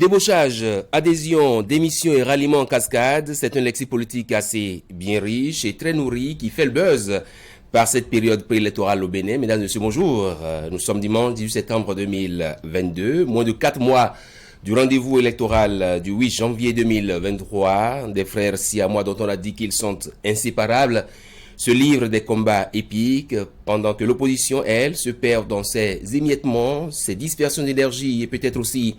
Débauchage, adhésion, démission et ralliement en cascade, c'est un lexique politique assez bien riche et très nourri qui fait le buzz par cette période préélectorale au Bénin. Mesdames et messieurs, bonjour. Nous sommes dimanche 18 septembre 2022, moins de 4 mois du rendez-vous électoral du 8 janvier 2023. Des frères siamois dont on a dit qu'ils sont inséparables se livrent des combats épiques pendant que l'opposition, elle, se perd dans ses émiettements, ses dispersions d'énergie et peut-être aussi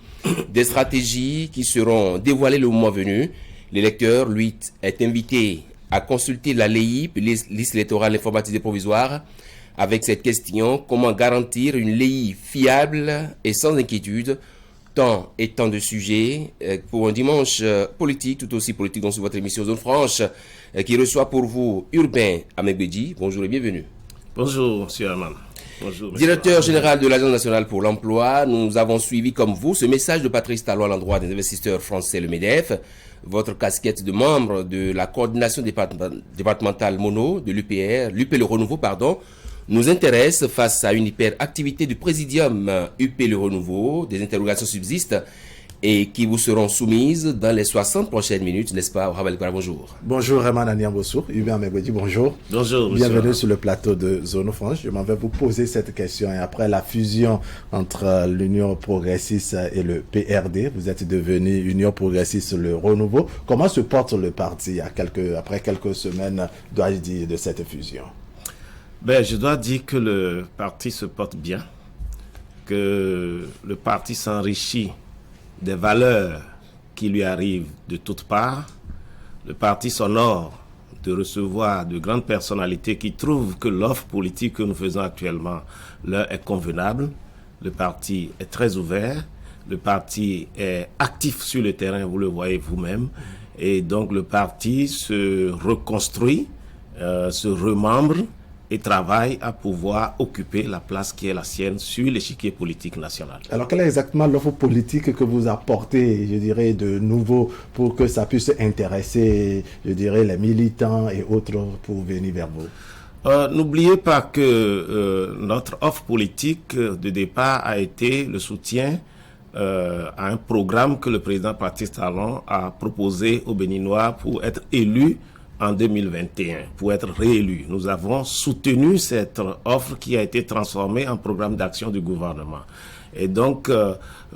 des stratégies qui seront dévoilées le moment venu. L'électeur, lui, est invité à consulter la LEIP, liste électorale informatisée provisoire, avec cette question: comment garantir une LEI fiable et sans inquiétude? Tant et tant de sujets pour un dimanche politique, tout aussi politique, dans votre émission Zone Franche, qui reçoit pour vous Urbain Amegbedji. Bonjour et bienvenue. Bonjour, M. Herman. Bonjour, Directeur général de l'Agence nationale pour l'emploi, nous avons suivi comme vous ce message de Patrice Talon à l'endroit des investisseurs français, le MEDEF. Votre casquette de membre de la coordination départementale mono de l'UPR, l'UP Le Renouveau, pardon, nous intéresse face à une hyperactivité du présidium UP Le Renouveau. Des interrogations subsistent et qui vous seront soumises dans les 60 prochaines minutes, n'est-ce pas? Bonjour. Bonjour Herman Aniambossou, Hubert Amegbedji, bonjour. Bonjour. Bienvenue sur le plateau de Zone Franche. Je m'en vais vous poser cette question. Et après la fusion entre l'Union Progressiste et le PRD, vous êtes devenu Union Progressiste Le Renouveau. Comment se porte le parti après quelques semaines, dois-je dire, de cette fusion? Je dois dire que le parti se porte bien, que le parti s'enrichit des valeurs qui lui arrivent de toutes parts. Le parti s'honore de recevoir de grandes personnalités qui trouvent que l'offre politique que nous faisons actuellement leur est convenable. Le parti est très ouvert, le parti est actif sur le terrain, vous le voyez vous-même, et donc le parti se reconstruit, se remembre et travaille à pouvoir occuper la place qui est la sienne sur l'échiquier politique national. Alors, quelle est exactement l'offre politique que vous apportez, je dirais, de nouveau pour que ça puisse intéresser, je dirais, les militants et autres pour venir vers vous? N'oubliez pas que notre offre politique de départ a été le soutien à un programme que le président Patrice Talon a proposé aux Béninois pour être élu en 2021, pour être réélu. Nous avons soutenu cette offre qui a été transformée en programme d'action du gouvernement. Et donc,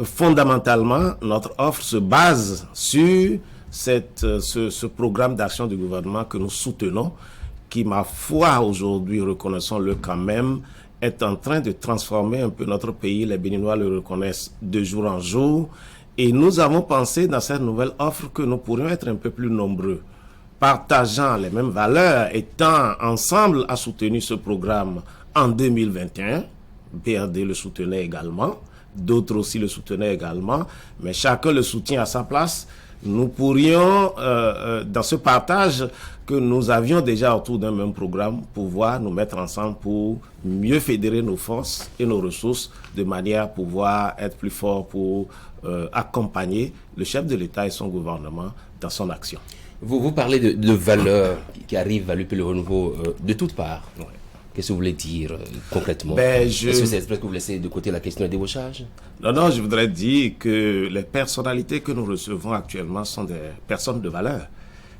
fondamentalement, notre offre se base sur ce programme d'action du gouvernement que nous soutenons, qui, ma foi, aujourd'hui, reconnaissons-le quand même, est en train de transformer un peu notre pays. Les Béninois le reconnaissent de jour en jour. Et nous avons pensé dans cette nouvelle offre que nous pourrions être un peu plus nombreux, partageant les mêmes valeurs, étant ensemble à soutenir ce programme en 2021. PRD le soutenait également, d'autres aussi le soutenaient également, mais chacun le soutient à sa place. Nous pourrions, dans ce partage que nous avions déjà autour d'un même programme, pouvoir nous mettre ensemble pour mieux fédérer nos forces et nos ressources, de manière à pouvoir être plus forts pour accompagner le chef de l'État et son gouvernement dans son action. Vous parlez de valeurs qui arrivent à l'UP Le Renouveau de toutes parts. Ouais. Qu'est-ce que vous voulez dire concrètement? Est-ce que c'est que vous laissez de côté la question du débauchage? Non, je voudrais dire que les personnalités que nous recevons actuellement sont des personnes de valeur,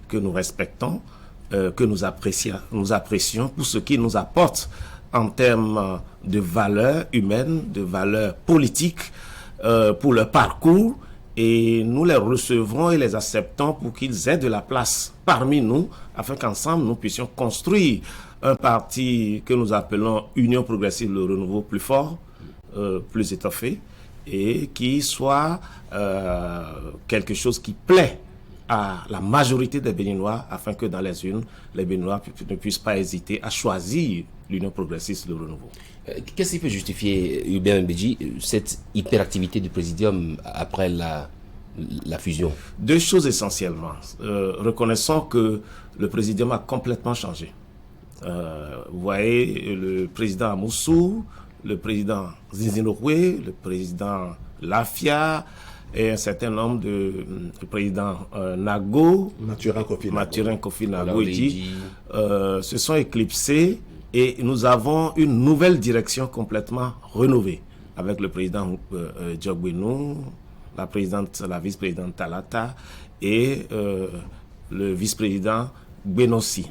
que nous respectons, que nous apprécions pour ce qu'ils nous apportent en termes de valeurs humaines, de valeurs politiques, pour leur parcours. Et nous les recevrons et les acceptons pour qu'ils aient de la place parmi nous, afin qu'ensemble nous puissions construire un parti que nous appelons Union Progressive Le Renouveau plus fort, plus étoffé, et qui soit quelque chose qui plaît à la majorité des Béninois, afin que dans les urnes, les Béninois ne puissent pas hésiter à choisir l'Union Progressiste Le Renouveau. Qu'est-ce qui peut justifier, Hubert Amegbedji, cette hyperactivité du présidium après la fusion? Deux choses essentiellement. Reconnaissons que le présidium a complètement changé. Vous voyez, le président Amoussou, le président Zinzinokwe, le président Lafia et un certain nombre de le président Nago, Mathurin Kofi Nago, se sont éclipsés. Et nous avons une nouvelle direction complètement rénovée avec le président Djogbenou, la vice-présidente Talata et le vice-président Benossi.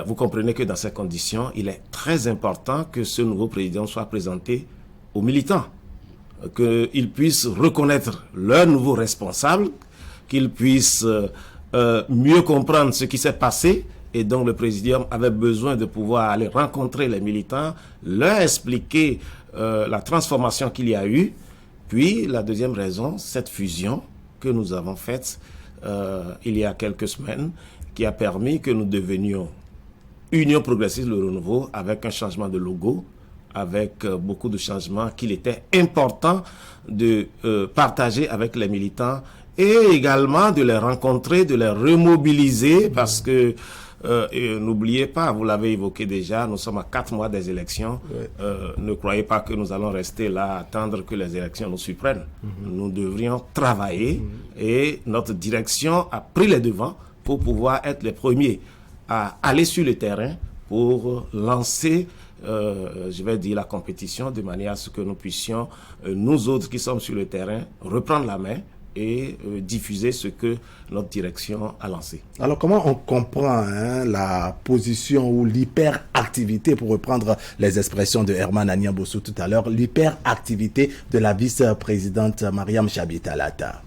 Vous comprenez que dans ces conditions, il est très important que ce nouveau président soit présenté aux militants, qu'ils puissent reconnaître leurs nouveaux responsables, qu'ils puissent mieux comprendre ce qui s'est passé. Et donc le présidium avait besoin de pouvoir aller rencontrer les militants, leur expliquer la transformation qu'il y a eu. Puis la deuxième raison, cette fusion que nous avons faite il y a quelques semaines, qui a permis que nous devenions Union Progressiste Le Renouveau, avec un changement de logo, avec beaucoup de changements qu'il était important de partager avec les militants et également de les rencontrer, de les remobiliser, parce que n'oubliez pas, vous l'avez évoqué déjà, nous sommes à 4 mois des élections. Ne croyez pas que nous allons rester là à attendre que les élections nous surprennent. Nous devrions travailler et notre direction a pris les devants pour pouvoir être les premiers à aller sur le terrain pour lancer, je vais dire, la compétition de manière à ce que nous puissions, nous autres qui sommes sur le terrain, reprendre la main et diffuser ce que notre direction a lancé. Alors comment on comprend la position ou l'hyperactivité, pour reprendre les expressions de Herman Agnan-Bosso tout à l'heure, l'hyperactivité de la vice-présidente Mariam Chabi Talata?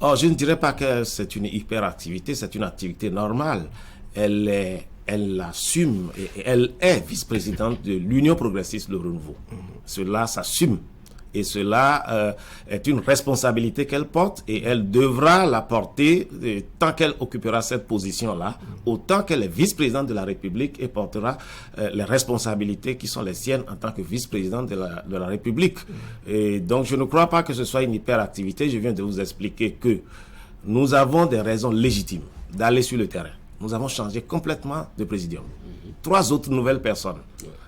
Je ne dirais pas que c'est une hyperactivité, c'est une activité normale. Elle assume et elle est vice-présidente de l'Union Progressiste Le Renouveau. Cela s'assume. Et cela est une responsabilité qu'elle porte et elle devra la porter tant qu'elle occupera cette position-là, autant qu'elle est vice-présidente de la République et portera les responsabilités qui sont les siennes en tant que vice-présidente de la République. Et donc je ne crois pas que ce soit une hyperactivité. Je viens de vous expliquer que nous avons des raisons légitimes d'aller sur le terrain. Nous avons changé complètement de présidium. 3 autres nouvelles personnes.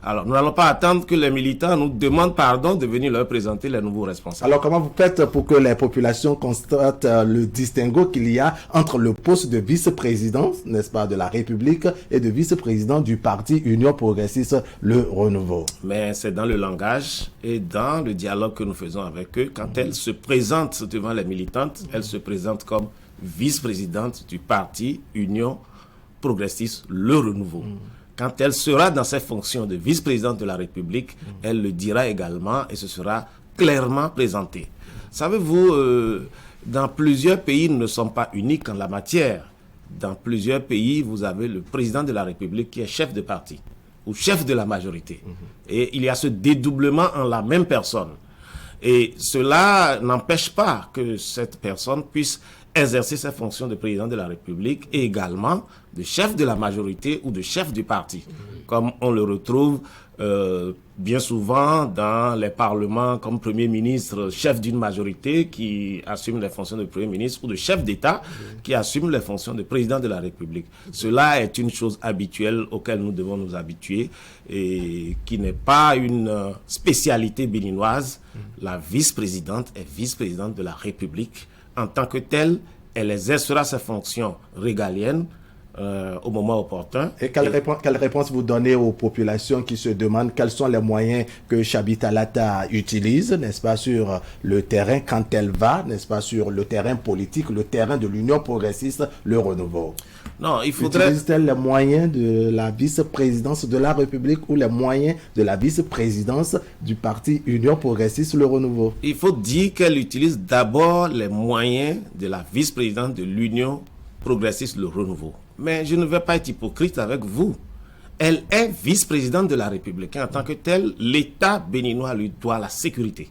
Alors, nous n'allons pas attendre que les militants nous demandent pardon de venir leur présenter les nouveaux responsables. Alors, comment vous faites pour que les populations constatent le distinguo qu'il y a entre le poste de vice-président, n'est-ce pas, de la République et de vice-président du parti Union Progressiste Le Renouveau? Mais c'est dans le langage et dans le dialogue que nous faisons avec eux. Quand elles se présentent devant les militantes, elles se présentent comme vice-présidente du parti Union Progressiste Le Renouveau. Quand elle sera dans ses fonctions de vice-présidente de la République, elle le dira également et ce sera clairement présenté. Savez-vous, dans plusieurs pays, nous ne sommes pas uniques en la matière. Dans plusieurs pays, vous avez le président de la République qui est chef de parti ou chef de la majorité. Et il y a ce dédoublement en la même personne. Et cela n'empêche pas que cette personne puisse exercer ses fonctions de président de la République et également de chef de la majorité ou de chef du parti, comme on le retrouve bien souvent dans les parlements comme Premier ministre, chef d'une majorité qui assume les fonctions de Premier ministre ou de chef d'État qui assume les fonctions de président de la République. Cela est une chose habituelle auquel nous devons nous habituer et qui n'est pas une spécialité béninoise. La vice-présidente est vice-présidente de la République. En tant que telle, elle exercera ses fonctions régaliennes au moment opportun. Et quelle réponse vous donnez aux populations qui se demandent quels sont les moyens que Chabi Talata utilise, n'est-ce pas, sur le terrain quand elle va, n'est-ce pas, sur le terrain politique, le terrain de l'Union Progressiste Le Renouveau? Non, il faudrait... Utilise-t-elle les moyens de la vice-présidence de la République ou les moyens de la vice-présidence du parti Union Progressiste Le Renouveau? Il faut dire qu'elle utilise d'abord les moyens de la vice-présidence de l'Union Progressiste Le Renouveau. Mais je ne vais pas être hypocrite avec vous. Elle est vice-présidente de la République. En tant que telle, l'État béninois lui doit la sécurité.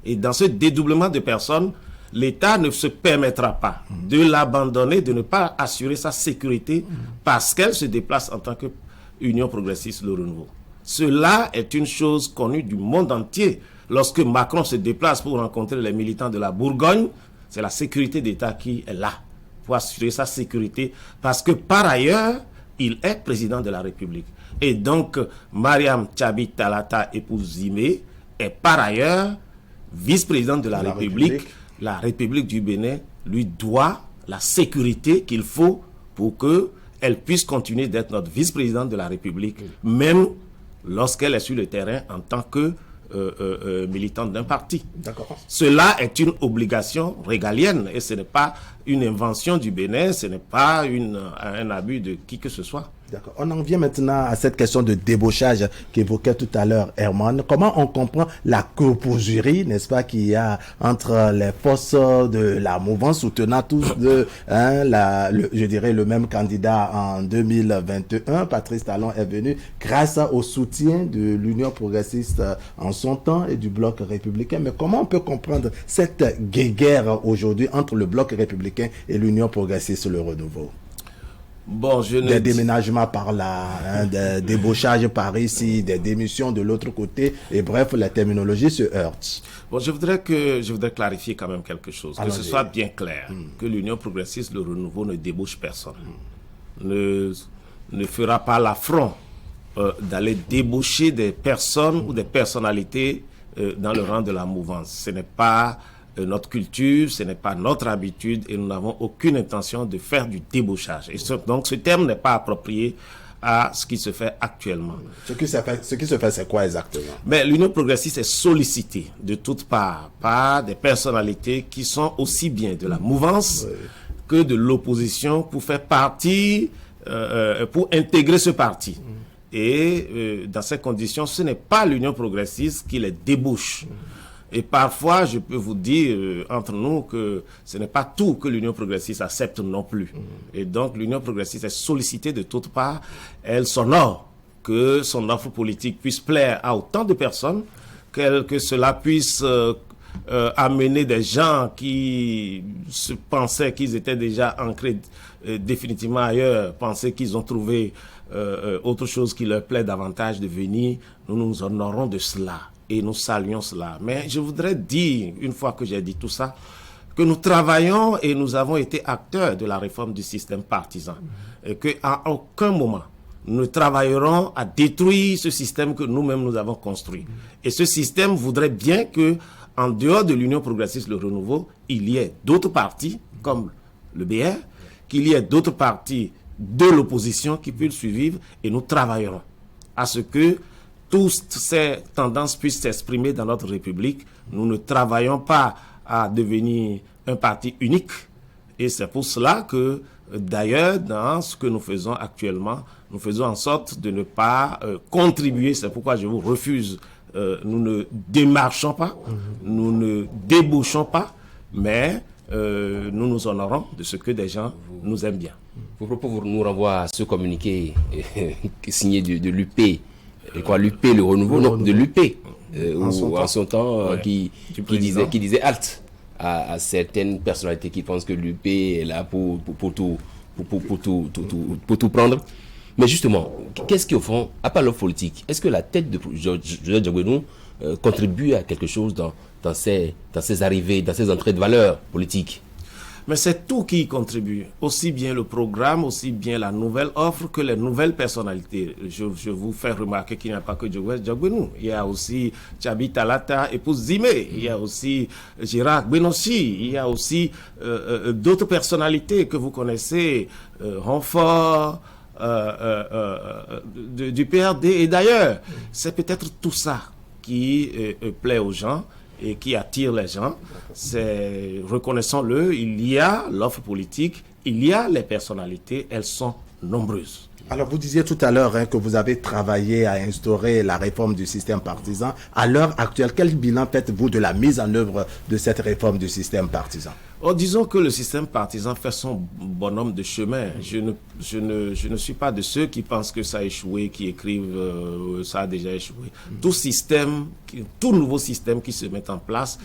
Et dans ce dédoublement de personnes, l'État ne se permettra pas de l'abandonner, de ne pas assurer sa sécurité parce qu'elle se déplace en tant qu'Union Progressiste Le Renouveau. Cela est une chose connue du monde entier. Lorsque Macron se déplace pour rencontrer les militants de la Bourgogne, c'est la sécurité d'État qui est là pour assurer sa sécurité parce que par ailleurs, il est président de la République. Et donc, Mariam Chabi Talata, épouse Zimé, est par ailleurs vice-présidente de la République. La République du Bénin lui doit la sécurité qu'il faut pour qu'elle puisse continuer d'être notre vice-présidente de la République, même lorsqu'elle est sur le terrain en tant que militante d'un parti. D'accord. Cela est une obligation régalienne et ce n'est pas une invention du Bénin, ce n'est pas un abus de qui que ce soit. D'accord. On en vient maintenant à cette question de débauchage qu'évoquait tout à l'heure Herman. Comment on comprend la coposurie, n'est-ce pas, qu'il y a entre les forces de la mouvance soutenant tous je dirais le même candidat en 2021. Patrice Talon est venu grâce au soutien de l'Union progressiste en son temps et du bloc républicain. Mais comment on peut comprendre cette guéguerre aujourd'hui entre le bloc républicain et l'Union progressiste, le renouveau? Bon, des déménagements par là, des débauchages par ici, des démissions de l'autre côté, et bref, la terminologie se heurte. Bon, je voudrais clarifier quand même quelque chose, que ce soit bien clair, que l'Union progressiste, le renouveau ne débauche personne, ne fera pas l'affront d'aller débaucher des personnes ou des personnalités dans le rang de la mouvance. Ce n'est pas notre culture, ce n'est pas notre habitude et nous n'avons aucune intention de faire du débauchage. Et donc ce terme n'est pas approprié à ce qui se fait actuellement. Ce qui se fait, c'est quoi exactement? Mais l'Union progressiste est sollicitée de toutes parts par des personnalités qui sont aussi bien de la mouvance que de l'opposition pour faire partie, pour intégrer ce parti. Et dans ces conditions, ce n'est pas l'Union progressiste qui les débauche. Et parfois, je peux vous dire, entre nous, que ce n'est pas tout que l'Union progressiste accepte non plus. Et donc, l'Union progressiste est sollicitée de toutes parts. Elle s'honore que son offre politique puisse plaire à autant de personnes, que cela puisse amener des gens qui se pensaient qu'ils étaient déjà ancrés définitivement ailleurs, pensaient qu'ils ont trouvé autre chose qui leur plaît davantage de venir. Nous nous honorons de cela. Et nous saluons cela. Mais je voudrais dire, une fois que j'ai dit tout ça, que nous travaillons et nous avons été acteurs de la réforme du système partisan. Et qu'à aucun moment, nous ne travaillerons à détruire ce système que nous-mêmes nous avons construit. Et ce système voudrait bien que, en dehors de l'Union progressiste, le renouveau, il y ait d'autres partis, comme le BR, qu'il y ait d'autres partis de l'opposition qui puissent survivre et nous travaillerons à ce que toutes ces tendances puissent s'exprimer dans notre République. Nous ne travaillons pas à devenir un parti unique. Et c'est pour cela que, d'ailleurs, dans ce que nous faisons actuellement, nous faisons en sorte de ne pas contribuer. C'est pourquoi je vous refuse. Nous ne démarchons pas, nous ne débouchons pas, mais nous nous honorons de ce que des gens nous aiment bien. Vos propos nous renvoient à ce communiqué signé de l'UP. Et quoi, l'UP, le renouveau, non, de l'UP, en son temps, qui disait halte à certaines personnalités qui pensent que l'UP est là pour tout prendre. Mais justement, qu'est-ce qui, au fond, à part l'offre politique, est-ce que la tête de Joseph Diaguenou contribue à quelque chose dans ses arrivées, dans ses entrées de valeur politique? Mais c'est tout qui y contribue, aussi bien le programme, aussi bien la nouvelle offre que les nouvelles personnalités. Je vous fais remarquer qu'il n'y a pas que Joseph Diaguenou. Il y a aussi Tchabi Talata, épouse Zimé. Il y a aussi Gérard Benossi. Il y a aussi d'autres personnalités que vous connaissez, Renfort, du PRD et d'ailleurs. C'est peut-être tout ça qui plaît aux gens et qui attire les gens. C'est, reconnaissons-le, il y a l'offre politique, il y a les personnalités, elles sont nombreuses. Alors, vous disiez tout à l'heure que vous avez travaillé à instaurer la réforme du système partisan. À l'heure actuelle, quel bilan faites-vous de la mise en œuvre de cette réforme du système partisan? Disons que le système partisan fait son bonhomme de chemin. Je ne suis pas de ceux qui pensent que ça a échoué, qui écrivent ça a déjà échoué. Tout nouveau système qui se met en place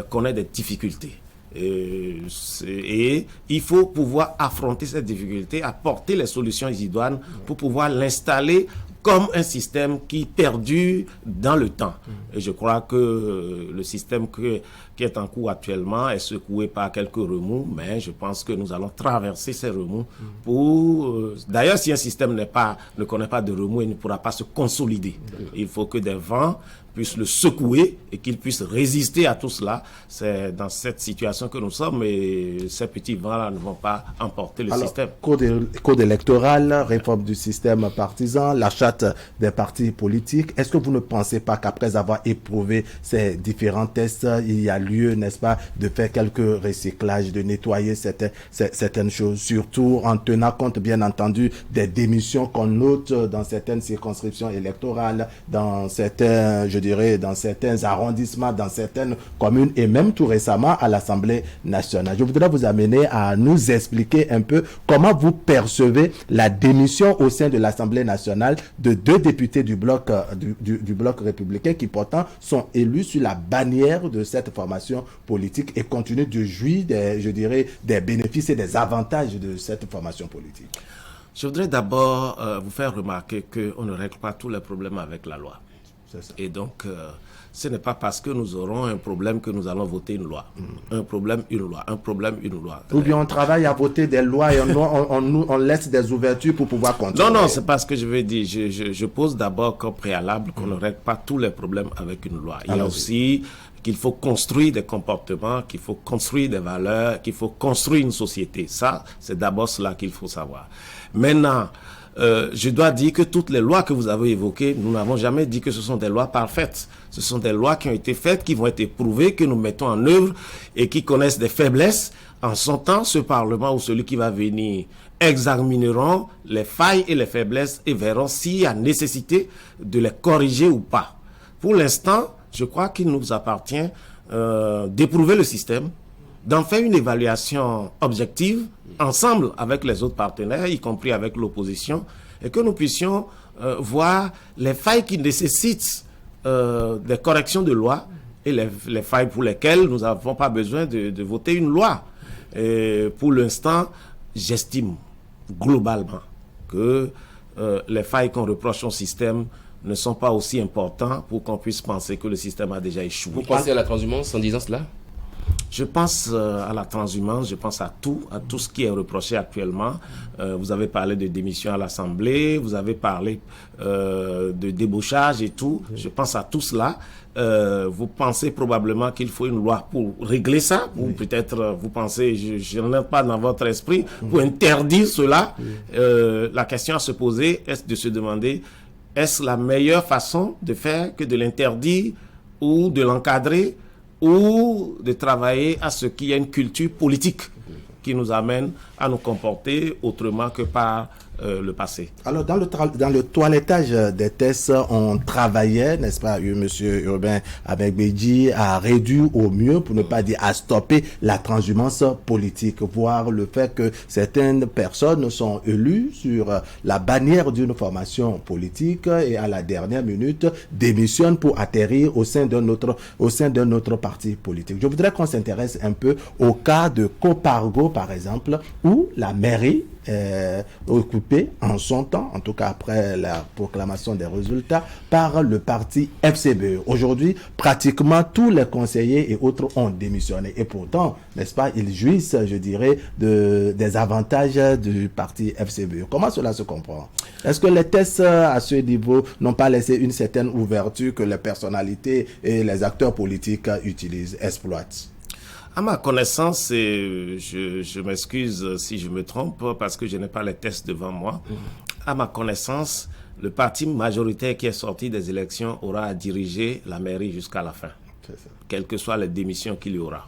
connaît des difficultés. Et il faut pouvoir affronter cette difficulté, apporter les solutions idoines pour pouvoir l'installer comme un système qui perdure dans le temps. Et je crois que le système qui est en cours actuellement est secoué par quelques remous, mais je pense que nous allons traverser ces remous pour... D'ailleurs, si un système ne connaît pas de remous, il ne pourra pas se consolider. Il faut que des vents puisse le secouer et qu'il puisse résister à tout cela. C'est dans cette situation que nous sommes et ces petits vents-là ne vont pas emporter le système. Code électoral, réforme du système partisan, la charte des partis politiques. Est-ce que vous ne pensez pas qu'après avoir éprouvé ces différents tests, il y a lieu, n'est-ce pas, de faire quelques recyclages, de nettoyer certaines choses, surtout en tenant compte, bien entendu, des démissions qu'on note dans certaines circonscriptions électorales, dans certains, je dirais, dans certains arrondissements, dans certaines communes et même tout récemment à l'Assemblée nationale. Je voudrais vous amener à nous expliquer un peu comment vous percevez la démission au sein de l'Assemblée nationale de 2 députés du bloc républicain qui pourtant sont élus sur la bannière de cette formation politique et continuent de jouir des bénéfices et des avantages de cette formation politique. Je voudrais d'abord vous faire remarquer qu'on ne règle pas tous les problèmes avec la loi. Et donc, ce n'est pas parce que nous aurons un problème que nous allons voter une loi. Un problème, une loi. Un problème, une loi. Ou bien on travaille à voter des lois et on laisse des ouvertures pour pouvoir continuer. Non, c'est pas ce que je veux dire. Je pose d'abord comme préalable qu'on ne règle pas tous les problèmes avec une loi. Il y a aussi qu'il faut construire des comportements, qu'il faut construire des valeurs, qu'il faut construire une société. Ça, c'est d'abord cela qu'il faut savoir. Maintenant, je dois dire que toutes les lois que vous avez évoquées, nous n'avons jamais dit que ce sont des lois parfaites. Ce sont des lois qui ont été faites, qui vont être éprouvées, que nous mettons en œuvre et qui connaissent des faiblesses. En son temps, ce Parlement ou celui qui va venir examineront les failles et les faiblesses et verront s'il y a nécessité de les corriger ou pas. Pour l'instant, je crois qu'il nous appartient d'éprouver le système, d'en faire une évaluation objective, ensemble avec les autres partenaires, y compris avec l'opposition, et que nous puissions voir les failles qui nécessitent des corrections de loi et les failles pour lesquelles nous n'avons pas besoin de voter une loi. Et pour l'instant, j'estime globalement que les failles qu'on reproche au système ne sont pas aussi importants pour qu'on puisse penser que le système a déjà échoué. Vous pensez à la transhumance en disant cela ? Je pense à la transhumance, je pense à tout ce qui est reproché actuellement. Vous avez parlé de démission à l'Assemblée, vous avez parlé de débauchage et tout. Je pense à tout cela. Vous pensez probablement qu'il faut une loi pour régler ça, ou peut-être vous pensez, je n'en ai pas dans votre esprit, pour interdire cela. La question à se poser est de se demander, est-ce la meilleure façon de faire que de l'interdire ou de l'encadrer ou de travailler à ce qu'il y ait une culture politique qui nous amène à nous comporter autrement que par le passé. Alors, dans le toilettage des tests, on travaillait, n'est-ce pas, M. Urbain Abegbeji, à réduire au mieux, pour ne pas dire à stopper la transhumance politique, voire le fait que certaines personnes sont élues sur la bannière d'une formation politique et à la dernière minute démissionnent pour atterrir au sein d'un autre parti politique. Je voudrais qu'on s'intéresse un peu au cas de Copargo, par exemple, où la mairie occupé en son temps, en tout cas après la proclamation des résultats, par le parti FCBE. Aujourd'hui, pratiquement tous les conseillers et autres ont démissionné. Et pourtant, n'est-ce pas, ils jouissent, je dirais, des avantages du parti FCBE. Comment cela se comprend? Est-ce que les tests à ce niveau n'ont pas laissé une certaine ouverture que les personnalités et les acteurs politiques utilisent, exploitent? À ma connaissance, et je m'excuse si je me trompe parce que je n'ai pas les tests devant moi. À ma connaissance, le parti majoritaire qui est sorti des élections aura à diriger la mairie jusqu'à la fin, quelles que soient les démissions qu'il y aura.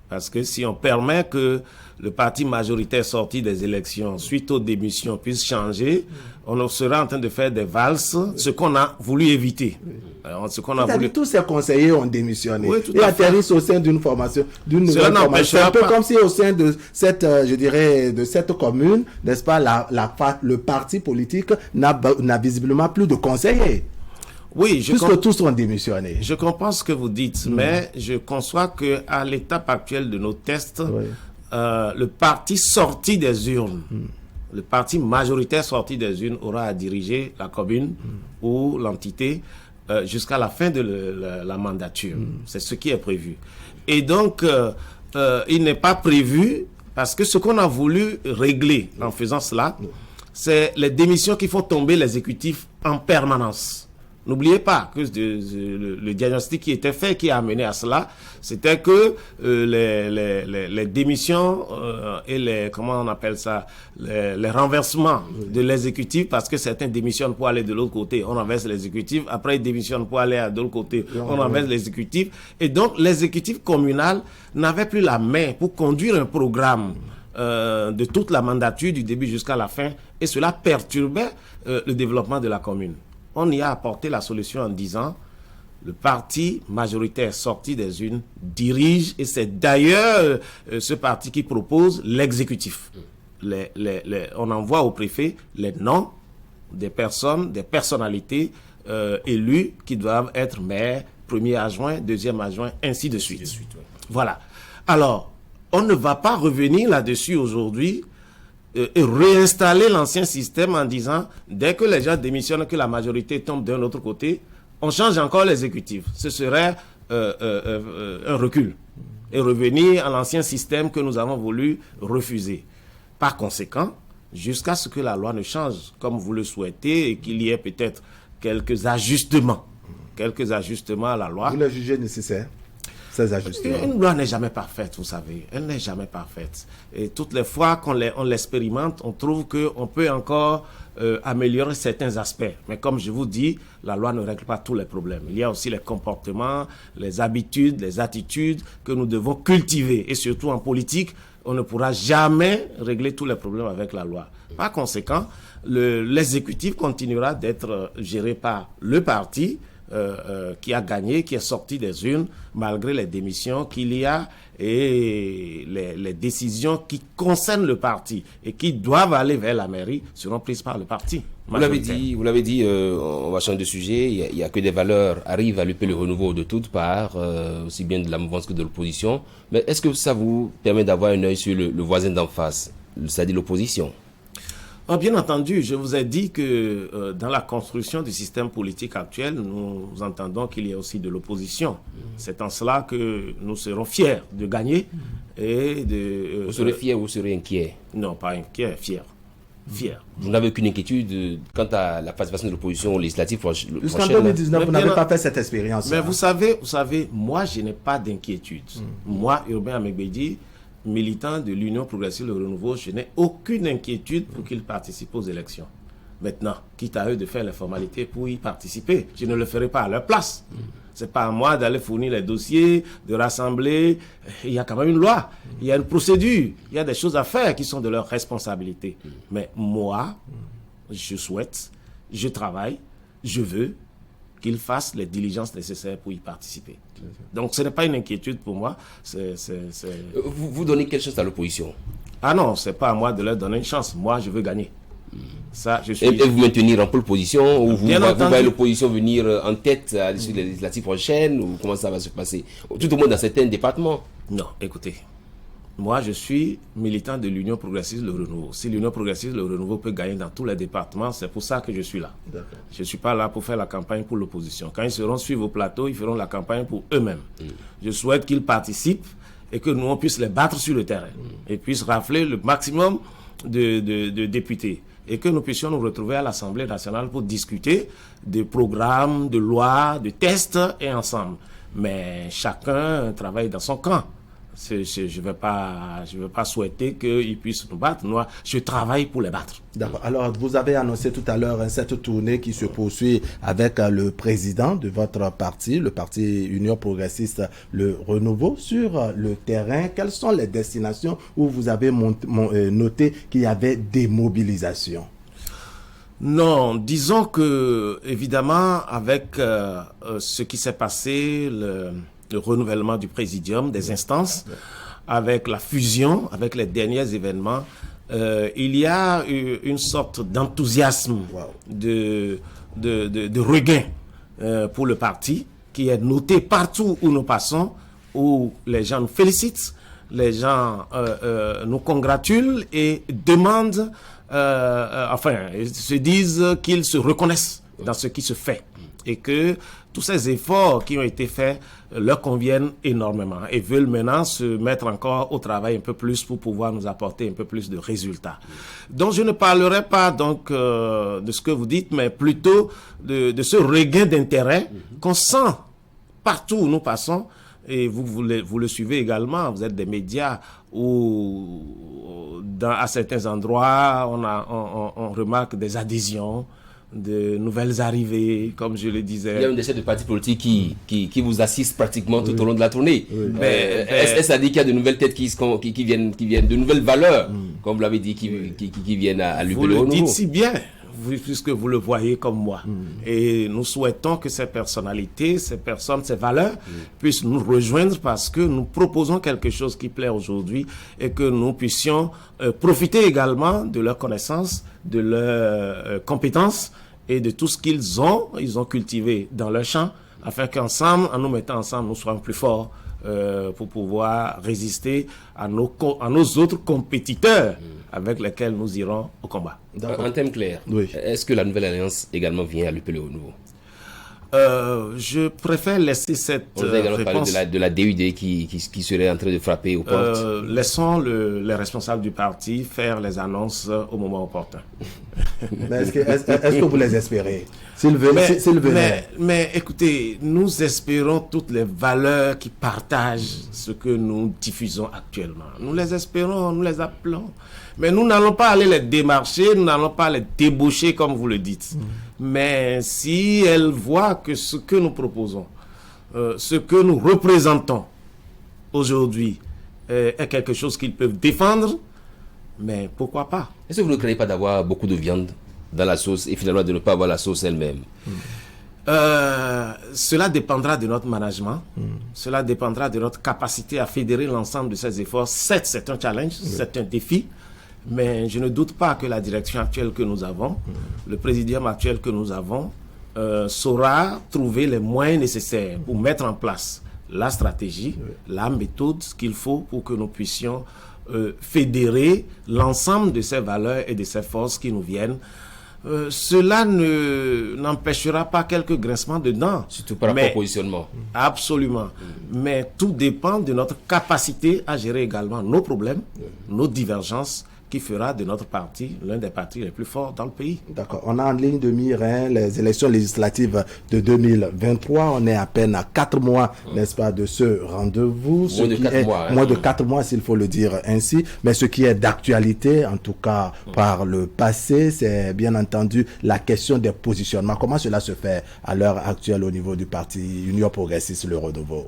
Parce que si on permet que le parti majoritaire sorti des élections, suite aux démissions, puisse changer, on sera en train de faire des valses, ce qu'on a voulu éviter. Alors, tous ces conseillers ont démissionné. Oui, et atterrissent au sein d'une formation, d'une nouvelle formation. C'est un peu comme si au sein de cette, de cette commune, n'est-ce pas, le parti politique n'a visiblement plus de conseillers. Oui, puisque tous ont démissionné. Je comprends ce que vous dites, mais je conçois qu'à l'étape actuelle de nos tests, le parti sorti des urnes, le parti majoritaire sorti des urnes aura à diriger la commune ou l'entité jusqu'à la fin de la mandature. C'est ce qui est prévu. Et donc, il n'est pas prévu, parce que ce qu'on a voulu régler en faisant cela, c'est les démissions qui font tomber l'exécutif en permanence. N'oubliez pas que le diagnostic qui était fait, qui a amené à cela, c'était que les démissions et les, comment on appelle ça, les renversements de l'exécutif, parce que certains démissionnent pour aller de l'autre côté, on renverse l'exécutif, après ils démissionnent pour aller de l'autre côté, on renverse l'exécutif. Et donc l'exécutif communal n'avait plus la main pour conduire un programme de toute la mandature du début jusqu'à la fin, et cela perturbait le développement de la commune. On y a apporté la solution en disant le parti majoritaire sorti des urnes dirige, et c'est d'ailleurs ce parti qui propose l'exécutif. On envoie au préfet les noms des personnes, des personnalités élues qui doivent être maire, premier adjoint, deuxième adjoint, ainsi de suite. Voilà. Alors, on ne va pas revenir là-dessus aujourd'hui et réinstaller l'ancien système en disant, dès que les gens démissionnent, que la majorité tombe d'un autre côté, on change encore l'exécutif. Ce serait un recul. Et revenir à l'ancien système que nous avons voulu refuser. Par conséquent, jusqu'à ce que la loi ne change comme vous le souhaitez et qu'il y ait peut-être quelques ajustements à la loi. Vous le jugez nécessaire? Une loi n'est jamais parfaite, vous savez. Elle n'est jamais parfaite. Et toutes les fois qu'on l'expérimente, on trouve qu'on peut encore améliorer certains aspects. Mais comme je vous dis, la loi ne règle pas tous les problèmes. Il y a aussi les comportements, les habitudes, les attitudes que nous devons cultiver. Et surtout en politique, on ne pourra jamais régler tous les problèmes avec la loi. Par conséquent, l'exécutif continuera d'être géré par le parti, qui a gagné, qui est sorti des urnes, malgré les démissions qu'il y a et les décisions qui concernent le parti et qui doivent aller vers la mairie seront prises par le parti. Vous l'avez dit, on va changer de sujet, il n'y a que des valeurs arrivent à lutter le renouveau de toutes parts, aussi bien de la mouvance que de l'opposition. Mais est-ce que ça vous permet d'avoir un œil sur le voisin d'en face, c'est-à-dire l'opposition? Bien entendu, je vous ai dit que dans la construction du système politique actuel, nous entendons qu'il y a aussi de l'opposition. C'est en cela que nous serons fiers de gagner. Vous serez fiers ou vous serez inquiets? Non, pas inquiets, fiers. Vous n'avez aucune inquiétude quant à la participation de l'opposition aux législatives prochaines? Jusqu'en 2019, vous n'avez pas fait cette expérience. Mais vous savez, moi, je n'ai pas d'inquiétude. Moi, Urbain Amegbedi, militant de l'Union progressive Le Renouveau, je n'ai aucune inquiétude pour qu'ils participent aux élections. Maintenant, quitte à eux de faire les formalités pour y participer, je ne le ferai pas à leur place. C'est pas à moi d'aller fournir les dossiers, de rassembler. Il y a quand même une loi, il y a une procédure, il y a des choses à faire qui sont de leur responsabilité. Mais moi, je souhaite, je travaille, je veux qu'ils fassent les diligences nécessaires pour y participer. Donc ce n'est pas une inquiétude pour moi. Vous donnez quelle chance à l'opposition? Ah non, c'est pas à moi de leur donner une chance. Moi, je veux gagner. Ça, je suis... Et vous maintenir en pole position, ou vous voyez l'opposition venir en tête à l'issue des législatives prochaines, ou comment ça va se passer? Tout au moins dans certains départements. Non, écoutez. Moi, je suis militant de l'Union progressive Le Renouveau. Si l'Union progressive Le Renouveau peut gagner dans tous les départements, c'est pour ça que je suis là. Je ne suis pas là pour faire la campagne pour l'opposition. Quand ils seront suivre au plateau, ils feront la campagne pour eux-mêmes. Je souhaite qu'ils participent et que nous, on puisse les battre sur le terrain et puissent rafler le maximum de députés. Et que nous puissions nous retrouver à l'Assemblée nationale pour discuter de programmes, de lois, de tests et ensemble. Mais chacun travaille dans son camp. Je ne vais pas souhaiter qu'ils puissent nous battre. Moi, je travaille pour les battre. D'accord. Alors, vous avez annoncé tout à l'heure cette tournée qui se poursuit avec le président de votre parti, le parti Union progressiste Le Renouveau. Sur le terrain, quelles sont les destinations où vous avez noté qu'il y avait des mobilisations? Non, disons que, évidemment, avec ce qui s'est passé, le renouvellement du présidium, des instances, avec la fusion, avec les derniers événements, il y a une sorte d'enthousiasme, de regain pour le parti, qui est noté partout où nous passons, où les gens nous félicitent, les gens nous congratulent et demandent, se disent qu'ils se reconnaissent dans ce qui se fait. et que tous ces efforts qui ont été faits leur conviennent énormément et veulent maintenant se mettre encore au travail un peu plus pour pouvoir nous apporter un peu plus de résultats. Donc je ne parlerai pas donc de ce que vous dites, mais plutôt de ce regain d'intérêt qu'on sent partout où nous passons. Et vous le suivez également, vous êtes des médias où à certains endroits on remarque des adhésions, de nouvelles arrivées, comme je le disais. Il y a une des chefs de partis politiques qui vous assistent pratiquement tout au long de la tournée. Est-ce à dire qu'il y a de nouvelles têtes qui viennent, de nouvelles valeurs, comme vous l'avez dit, qui viennent à l'UPLO? Vous le dites si bien, puisque vous le voyez comme moi. Et nous souhaitons que ces personnalités, ces personnes, ces valeurs puissent nous rejoindre parce que nous proposons quelque chose qui plaît aujourd'hui et que nous puissions profiter également de leurs connaissances, de leurs compétences et de tout ce qu'ils ont cultivé dans leur champ, afin qu'ensemble, en nous mettant ensemble, nous soyons plus forts pour pouvoir résister à nos autres compétiteurs avec lesquels nous irons au combat. Un thème clair. Oui. Est-ce que la nouvelle alliance également vient à l'UPLO nouveau? Je préfère laisser cette On a également réponse. parlé de la DUD qui serait en train de frapper aux portes. Laissons les responsables du parti faire les annonces au moment opportun. Mais est-ce que vous les espérez? S'ils venaient. Mais écoutez, nous espérons toutes les valeurs qui partagent ce que nous diffusons actuellement. Nous les espérons, nous les appelons. Mais nous n'allons pas aller les démarcher, nous n'allons pas les débaucher comme vous le dites. Mais si elles voient que ce que nous proposons, ce que nous représentons aujourd'hui est quelque chose qu'ils peuvent défendre, mais pourquoi pas? Est-ce que vous ne craignez pas d'avoir beaucoup de viande dans la sauce et finalement de ne pas avoir la sauce elle-même? Cela dépendra de notre management, cela dépendra de notre capacité à fédérer l'ensemble de ces efforts. Certes, c'est un challenge, c'est un défi, mais je ne doute pas que la direction actuelle que nous avons, le présidium actuel que nous avons, saura trouver les moyens nécessaires pour mettre en place la stratégie, la méthode qu'il faut pour que nous puissions fédérer l'ensemble de ces valeurs et de ces forces qui nous viennent. Cela n'empêchera pas quelques grincements de dents. Surtout par rapport au positionnement. Absolument. Mais tout dépend de notre capacité à gérer également nos problèmes, nos divergences, qui fera de notre parti l'un des partis les plus forts dans le pays. D'accord. On a en ligne de mire les élections législatives de 2023. On est à peine à 4 mois, n'est-ce pas, de ce rendez-vous. Moins de 4 mois, s'il faut le dire ainsi. Mais ce qui est d'actualité, en tout cas par le passé, c'est bien entendu la question des positionnements. Comment cela se fait à l'heure actuelle au niveau du parti Union Progressiste Le Renouveau?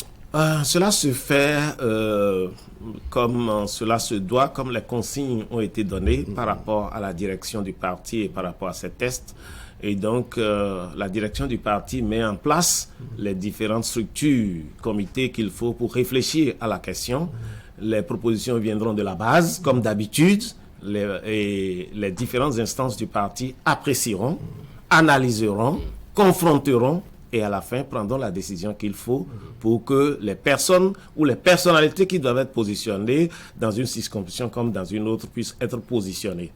Cela se fait comme cela se doit, comme les consignes ont été données par rapport à la direction du parti et par rapport à ces tests. Et donc, la direction du parti met en place les différentes structures, comités qu'il faut pour réfléchir à la question. Les propositions viendront de la base, comme d'habitude, et les différentes instances du parti apprécieront, analyseront, confronteront, et à la fin, prendront la décision qu'il faut pour que les personnes ou les personnalités qui doivent être positionnées dans une circonscription comme dans une autre puissent être positionnées.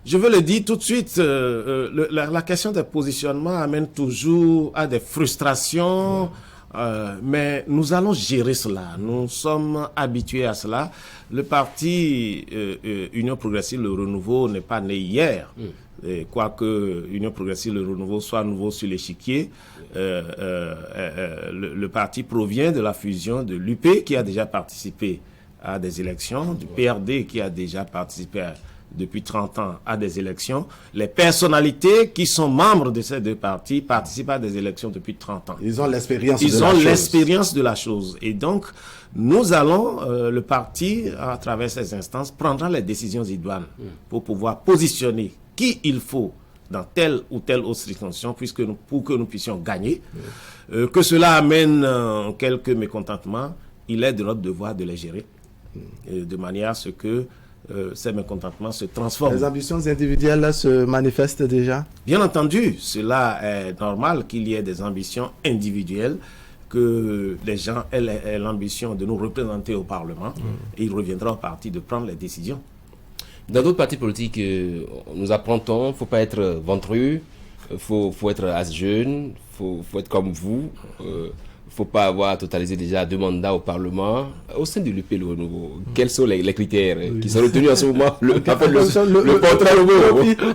Je veux le dire tout de suite, la question des positionnements amène toujours à des frustrations, mais nous allons gérer cela. Nous sommes habitués à cela. Le parti Union Progressive Le Renouveau n'est pas né hier. Quoique Union Progressive Le Renouveau soit nouveau sur l'échiquier, le parti provient de la fusion de l'UP qui a déjà participé à des élections, du PRD qui a déjà participé depuis 30 ans à des élections. Les personnalités qui sont membres de ces deux partis participent à des élections depuis 30 ans. Ils ont l'expérience de la chose. Et donc, nous allons, le parti, à travers ces instances, prendra les décisions idoines pour pouvoir positionner qui il faut dans telle ou telle autre circonscription pour que nous puissions gagner. Que cela amène quelques mécontentements, il est de notre devoir de les gérer de manière à ce que ces mécontentements se transforment. Les ambitions individuelles se manifestent déjà? Bien entendu, cela est normal qu'il y ait des ambitions individuelles, que les gens aient l'ambition de nous représenter au Parlement, et il reviendra au parti de prendre les décisions. Dans d'autres partis politiques, nous apprendons, il ne faut pas être ventru. faut être assez jeune, faut être comme vous. Faut pas avoir totalisé déjà 2 mandats au Parlement. Au sein de l'UP Le Renouveau, quels sont les critères qui sont retenus en ce moment? Le portrait robot.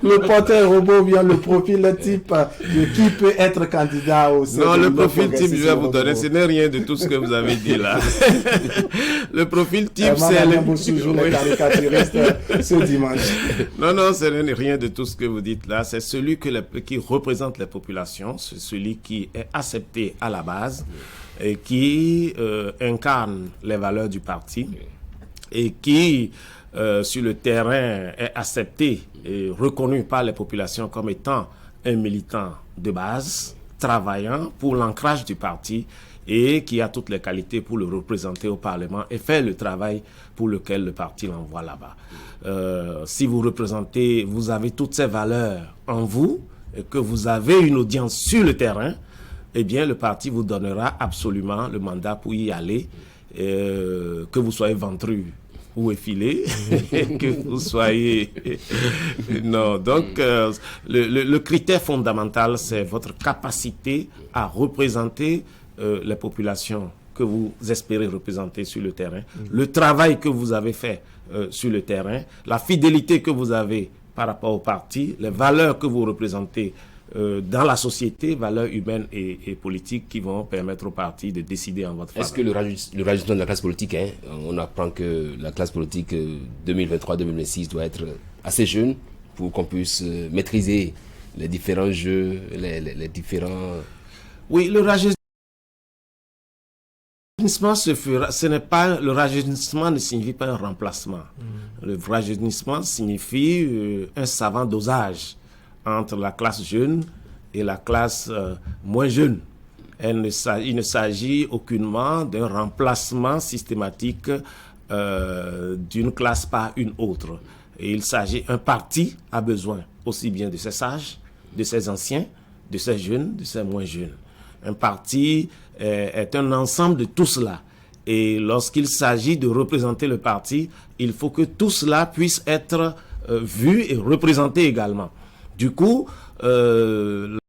Le portrait robot vient le profil type de qui peut être candidat au sein. Non, le profil type, je vais vous donner, ce n'est rien de tout ce que vous avez dit là. Le profil type, c'est les caricaturistes ce dimanche. Non, ce n'est rien de tout ce que vous dites là. C'est celui qui représente les populations, c'est celui qui est accepté à la base et qui incarne les valeurs du parti et qui, sur le terrain, est accepté et reconnu par les populations comme étant un militant de base, travaillant pour l'ancrage du parti et qui a toutes les qualités pour le représenter au Parlement et faire le travail pour lequel le parti l'envoie là-bas. Si vous représentez, vous avez toutes ces valeurs en vous et que vous avez une audience sur le terrain, eh bien, le parti vous donnera absolument le mandat pour y aller, que vous soyez ventru ou effilé, que vous soyez... Non, donc, le critère fondamental, c'est votre capacité à représenter les populations que vous espérez représenter sur le terrain, le travail que vous avez fait sur le terrain, la fidélité que vous avez par rapport au parti, les valeurs que vous représentez dans la société, valeurs humaines et politiques qui vont permettre au parti de décider en votre faveur. Est-ce que le rajeunissement de la classe politique, on apprend que la classe politique 2023-2026 doit être assez jeune pour qu'on puisse maîtriser les différents jeux, les différents... Oui, le rajeunissement se fera, le rajeunissement ne signifie pas un remplacement. Le rajeunissement signifie un savant dosage entre la classe jeune et la classe moins jeune. Il ne s'agit aucunement d'un remplacement systématique d'une classe par une autre. Et il s'agit, un parti a besoin aussi bien de ses sages, de ses anciens, de ses jeunes, de ses moins jeunes. Un parti est un ensemble de tout cela. Et lorsqu'il s'agit de représenter le parti, il faut que tout cela puisse être vu et représenté également. Du coup, le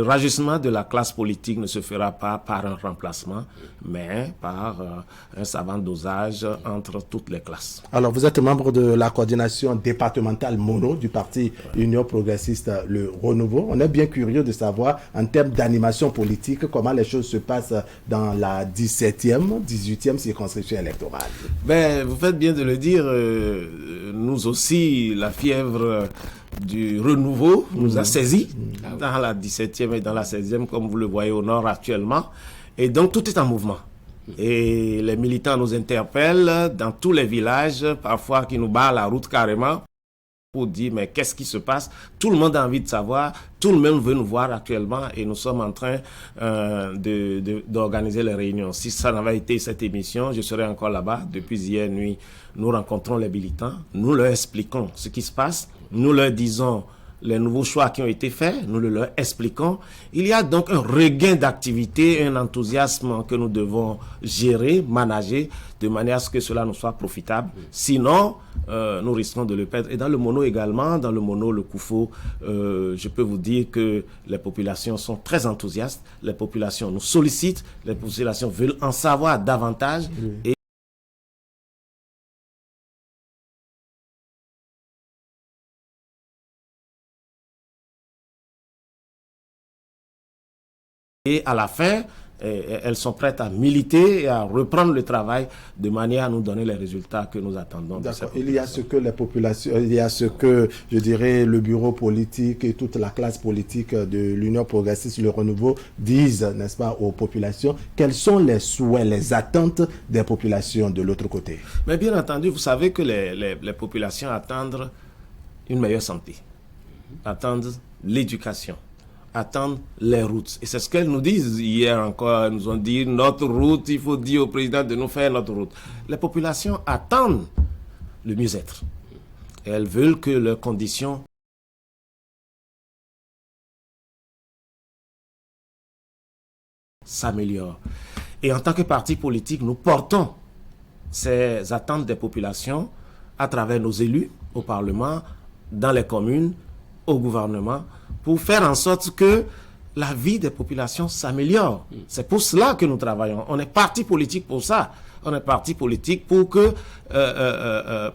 rajeunissement de la classe politique ne se fera pas par un remplacement, mais par un savant dosage entre toutes les classes. Alors, vous êtes membre de la coordination départementale mono du parti Union progressiste Le Renouveau. On est bien curieux de savoir, en termes d'animation politique, comment les choses se passent dans la 17e, 18e circonscription électorale. Ben, vous faites bien de le dire. Nous aussi, la fièvre du renouveau nous a saisis dans la 17e et dans la 16e, comme vous le voyez au nord actuellement. Et donc, tout est en mouvement. Et les militants nous interpellent dans tous les villages, parfois qui nous barrent la route carrément, pour dire, mais qu'est-ce qui se passe? Tout le monde a envie de savoir, tout le monde veut nous voir actuellement et nous sommes en train d'organiser les réunions. Si ça n'avait été cette émission, je serais encore là-bas. Depuis hier nuit, nous rencontrons les militants, nous leur expliquons ce qui se passe, nous leur disons les nouveaux choix qui ont été faits, nous le leur expliquons. Il y a donc un regain d'activité, un enthousiasme que nous devons gérer, manager, de manière à ce que cela nous soit profitable. Sinon, nous risquons de le perdre. Et dans le mono également, dans le mono, le Koufo, je peux vous dire que les populations sont très enthousiastes, les populations nous sollicitent, les populations veulent en savoir davantage. Et à la fin, elles sont prêtes à militer et à reprendre le travail de manière à nous donner les résultats que nous attendons. D'accord. Il y a ce que les populations, il y a ce que, je dirais, le bureau politique et toute la classe politique de l'Union progressiste, le renouveau, disent, n'est-ce pas, aux populations. Quels sont les souhaits, les attentes des populations de l'autre côté? Mais bien entendu, vous savez que les populations attendent une meilleure santé, attendent l'éducation, attendent les routes. Et c'est ce qu'elles nous disent hier encore. Elles nous ont dit notre route, il faut dire au président de nous faire notre route. Les populations attendent le mieux-être. Et elles veulent que leurs conditions s'améliorent. Et en tant que parti politique, nous portons ces attentes des populations à travers nos élus au Parlement, dans les communes, au gouvernement pour faire en sorte que la vie des populations s'améliore. C'est pour cela que nous travaillons. On est parti politique pour ça. On est parti politique pour que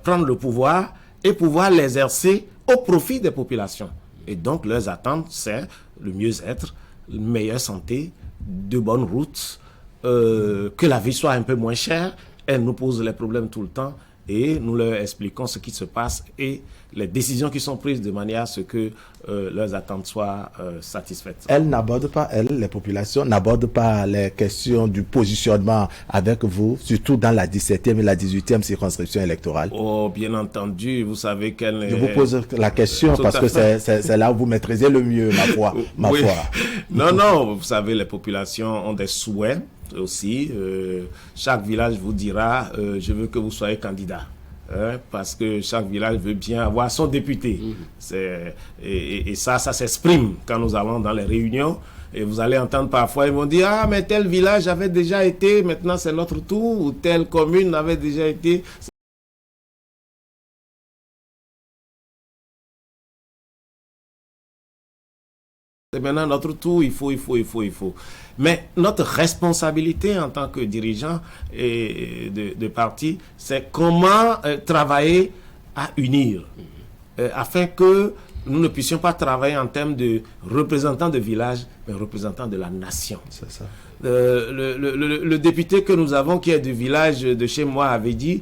prendre le pouvoir et pouvoir l'exercer au profit des populations. Et donc, leurs attentes, c'est le mieux-être, une meilleure santé, de bonnes routes, que la vie soit un peu moins chère. Elles nous posent les problèmes tout le temps et nous leur expliquons ce qui se passe et les décisions qui sont prises de manière à ce que leurs attentes soient satisfaites. Elles n'abordent pas, les populations n'abordent pas les questions du positionnement avec vous, surtout dans la 17e et la 18e circonscription électorale. Oh, bien entendu, vous savez qu'elle... Je vous pose la question parce que c'est là où vous maîtrisez le mieux, ma foi. Non, vous savez, les populations ont des souhaits aussi. Chaque village vous dira je veux que vous soyez candidat. Parce que chaque village veut bien avoir son député. Et ça s'exprime quand nous allons dans les réunions. Et vous allez entendre parfois, ils vont dire, ah, mais tel village avait déjà été, maintenant c'est notre tour, ou telle commune avait déjà été. C'est maintenant notre tour, il faut. Mais notre responsabilité en tant que dirigeant de parti, c'est comment travailler à unir, afin que nous ne puissions pas travailler en termes de représentants de village, mais représentants de la nation. C'est ça. Le député que nous avons, qui est du village de chez moi, avait dit,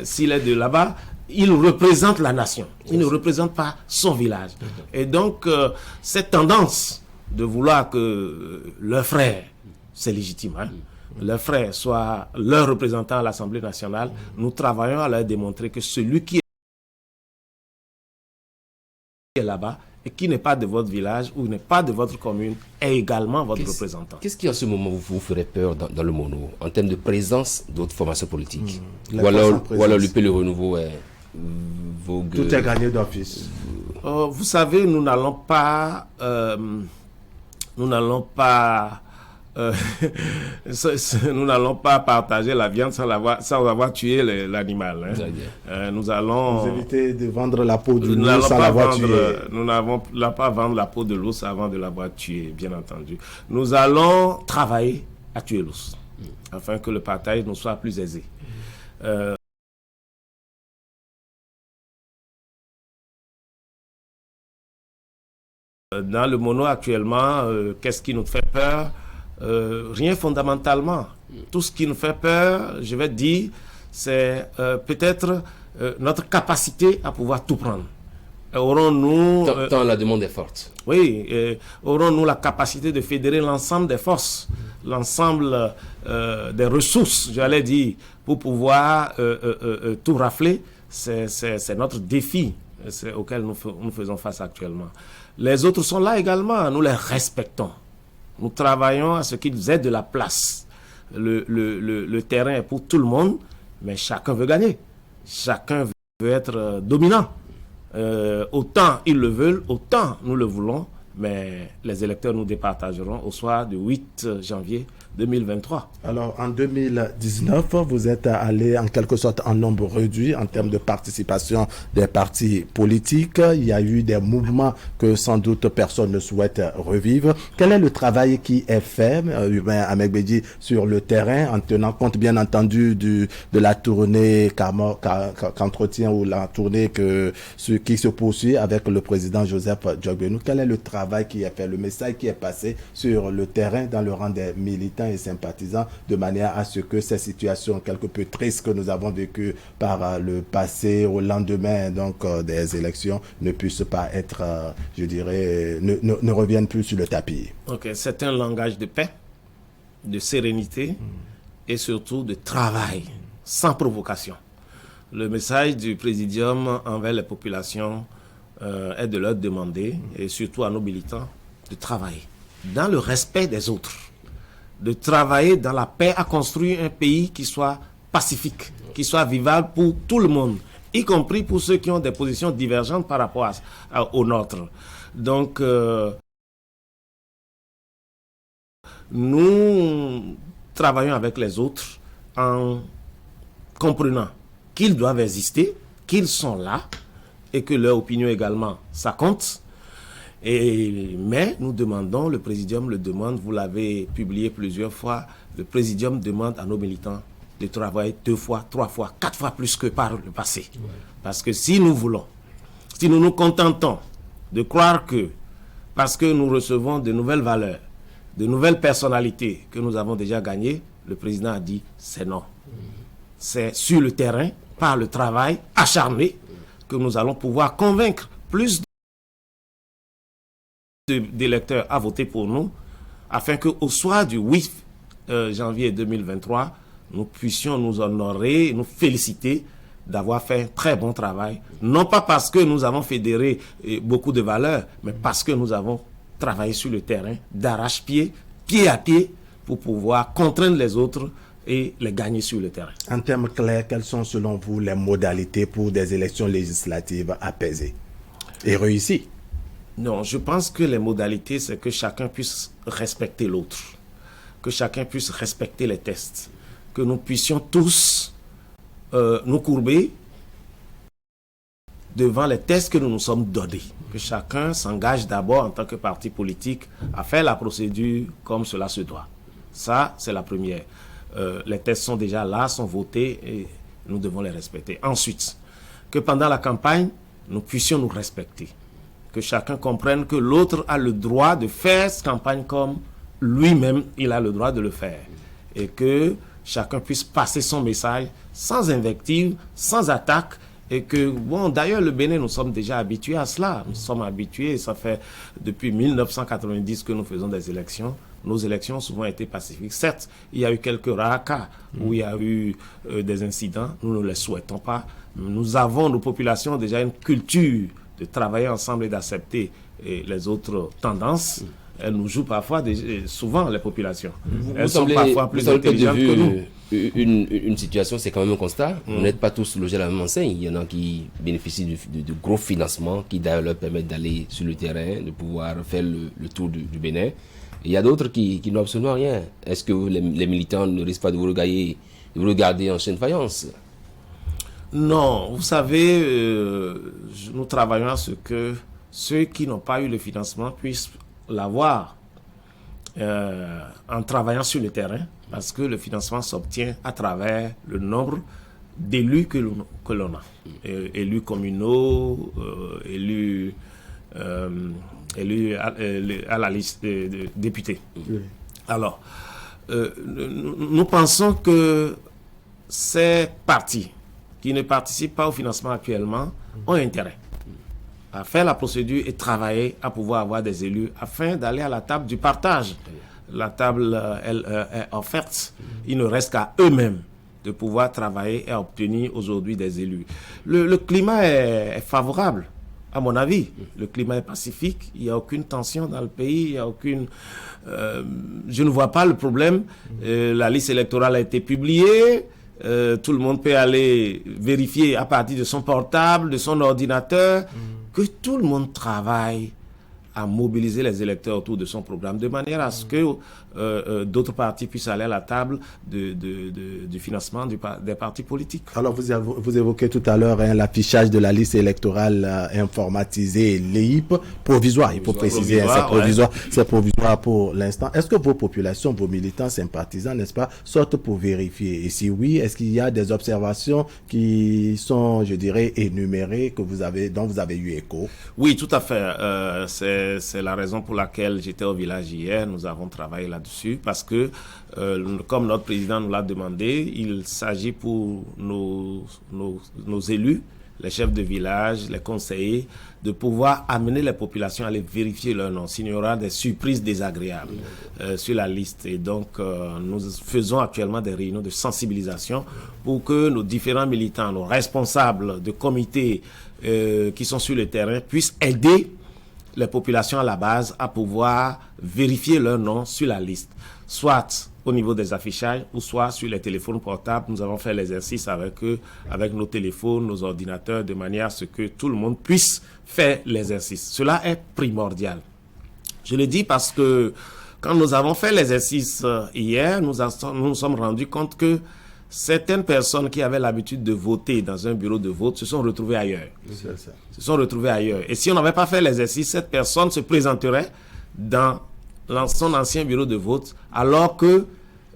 s'il est de là-bas, il représente la nation. Il ne représente pas son village. Et donc, cette tendance de vouloir que leurs frères, c'est légitime, leurs frères soient leurs représentants à l'Assemblée nationale, nous travaillons à leur démontrer que celui qui est là-bas et qui n'est pas de votre village ou n'est pas de votre commune est également votre représentant. Qu'est-ce qui en ce moment vous ferait peur dans le mono en termes de présence d'autres formations politiques? Ou alors le renouveau est vogue. Tout est gagné d'office. Vous savez, nous n'allons pas partager la viande sans avoir tué l'animal. Nous allons... Vous évitez de vendre la peau de l'ours sans l'avoir tué. Nous n'allons pas vendre la peau de l'ours avant de l'avoir tué, bien entendu. Nous allons travailler à tuer l'ours, afin que le partage nous soit plus aisé. Dans le mono actuellement, qu'est-ce qui nous fait peur? Rien fondamentalement. Tout ce qui nous fait peur, je vais dire, c'est peut-être notre capacité à pouvoir tout prendre. Aurons-nous... Tant la demande est forte. Oui, aurons-nous la capacité de fédérer l'ensemble des forces, l'ensemble des ressources, j'allais dire, pour pouvoir tout rafler? C'est notre défi auquel nous faisons face actuellement. Les autres sont là également, nous les respectons. Nous travaillons à ce qu'ils aient de la place. Le terrain est pour tout le monde, mais chacun veut gagner. Chacun veut être dominant. Autant ils le veulent, autant nous le voulons, mais les électeurs nous départageront au soir du 8 janvier 2023. Alors, en 2019, vous êtes allé en quelque sorte en nombre réduit en termes de participation des partis politiques. Il y a eu des mouvements que sans doute personne ne souhaite revivre. Quel est le travail qui est fait, Ahmed Bédi, sur le terrain, en tenant compte bien entendu de la tournée qu'entretient ou la tournée qui se poursuit avec le président Joseph Djogbenou? Quel est le travail qui est fait, le message qui est passé sur le terrain dans le rang des militants et sympathisants, de manière à ce que ces situations quelque peu tristes que nous avons vécues par le passé au lendemain des élections ne puissent pas être, je dirais, ne reviennent plus sur le tapis? Ok, c'est un langage de paix, de sérénité et surtout de travail, sans provocation. Le message du Présidium envers les populations est de leur demander, et surtout à nos militants, de travailler dans le respect des autres, de travailler dans la paix à construire un pays qui soit pacifique, qui soit vivable pour tout le monde, y compris pour ceux qui ont des positions divergentes par rapport aux nôtres. Donc, nous travaillons avec les autres en comprenant qu'ils doivent exister, qu'ils sont là, et que leur opinion également, ça compte. Mais nous demandons, le Présidium le demande, vous l'avez publié plusieurs fois, le Présidium demande à nos militants de travailler 2 fois, 3 fois, 4 fois plus que par le passé. Ouais. Parce que si nous nous contentons de croire que, parce que nous recevons de nouvelles valeurs, de nouvelles personnalités que nous avons déjà gagnées, le président a dit, c'est non. C'est sur le terrain, par le travail acharné, que nous allons pouvoir convaincre plus d'électeurs à voter pour nous, afin qu'au soir du 8 janvier 2023, nous puissions nous honorer, nous féliciter d'avoir fait un très bon travail. Non pas parce que nous avons fédéré beaucoup de valeurs, mais parce que nous avons travaillé sur le terrain, d'arrache-pied, pied à pied, pour pouvoir contraindre les autres et les gagner sur le terrain. En termes clairs, quelles sont selon vous les modalités pour des élections législatives apaisées et réussies? Non, je pense que les modalités, c'est que chacun puisse respecter l'autre, que chacun puisse respecter les tests, que nous puissions tous nous courber devant les tests que nous nous sommes donnés, que chacun s'engage d'abord en tant que parti politique à faire la procédure comme cela se doit. Ça, c'est la première. Les tests sont déjà là, sont votés et nous devons les respecter. Ensuite, que pendant la campagne, nous puissions nous respecter. Que chacun comprenne que l'autre a le droit de faire cette campagne comme lui-même, il a le droit de le faire. Et que chacun puisse passer son message sans invective, sans attaque. Et que, bon, d'ailleurs, le Bénin, nous sommes déjà habitués à cela. Nous sommes habitués, ça fait depuis 1990 que nous faisons des élections. Nos élections ont souvent été pacifiques. Certes, il y a eu quelques rares cas où il y a eu des incidents. Nous ne les souhaitons pas. Nous avons, nos populations, déjà une culture de travailler ensemble et d'accepter les autres tendances. Elles nous jouent parfois, souvent, les populations. Elles sont parfois plus intelligentes que nous. Une situation, c'est quand même un constat. Vous n'êtes pas tous logés à la même enseigne. Il y en a qui bénéficient de gros financements qui d'ailleurs leur permettent d'aller sur le terrain, de pouvoir faire le tour du Bénin. Et il y a d'autres qui n'ont absolument rien. Est-ce que les militants ne risquent pas de vous regarder en chaîne de faïence? Non, vous savez, nous travaillons à ce que ceux qui n'ont pas eu le financement puissent l'avoir en travaillant sur le terrain, parce que le financement s'obtient à travers le nombre d'élus que l'on a. Élus communaux, élus à la liste de députés. Alors, nous pensons que ces partis qui ne participent pas au financement actuellement ont intérêt à faire la procédure et travailler à pouvoir avoir des élus afin d'aller à la table du partage. La table elle, est offerte. Il ne reste qu'à eux-mêmes de pouvoir travailler et obtenir aujourd'hui des élus. Le climat est favorable, à mon avis. Le climat est pacifique. Il n'y a aucune tension dans le pays. Il y a aucune... je ne vois pas le problème. La liste électorale a été publiée. Tout le monde peut aller vérifier à partir de son portable, de son ordinateur, que tout le monde travaille à mobiliser les électeurs autour de son programme, de manière à ce que d'autres partis puissent aller à la table du financement des partis politiques. Alors, vous évoquez tout à l'heure l'affichage de la liste électorale informatisée, l'EIP, provisoire, il faut préciser, c'est provisoire, c'est provisoire pour l'instant. Est-ce que vos populations, vos militants sympathisants, n'est-ce pas, sortent pour vérifier? Et si oui, est-ce qu'il y a des observations qui sont, je dirais, énumérées, dont vous avez eu écho? Oui, tout à fait. C'est la raison pour laquelle j'étais au village hier. Nous avons travaillé là-dessus parce que, comme notre président nous l'a demandé, il s'agit pour nos élus, les chefs de village, les conseillers, de pouvoir amener les populations à aller vérifier leur nom. S'il y aura des surprises désagréables sur la liste. Et donc, nous faisons actuellement des réunions de sensibilisation pour que nos différents militants, nos responsables de comités qui sont sur le terrain puissent aider les populations à la base à pouvoir vérifier leur nom sur la liste, soit au niveau des affichages ou soit sur les téléphones portables. Nous avons fait l'exercice avec eux, avec nos téléphones, nos ordinateurs, de manière à ce que tout le monde puisse faire l'exercice. Cela est primordial. Je le dis parce que quand nous avons fait l'exercice hier, nous nous sommes rendus compte que certaines personnes qui avaient l'habitude de voter dans un bureau de vote se sont retrouvées ailleurs. Se sont retrouvées ailleurs. Et si on n'avait pas fait l'exercice, cette personne se présenterait dans son ancien bureau de vote, alors que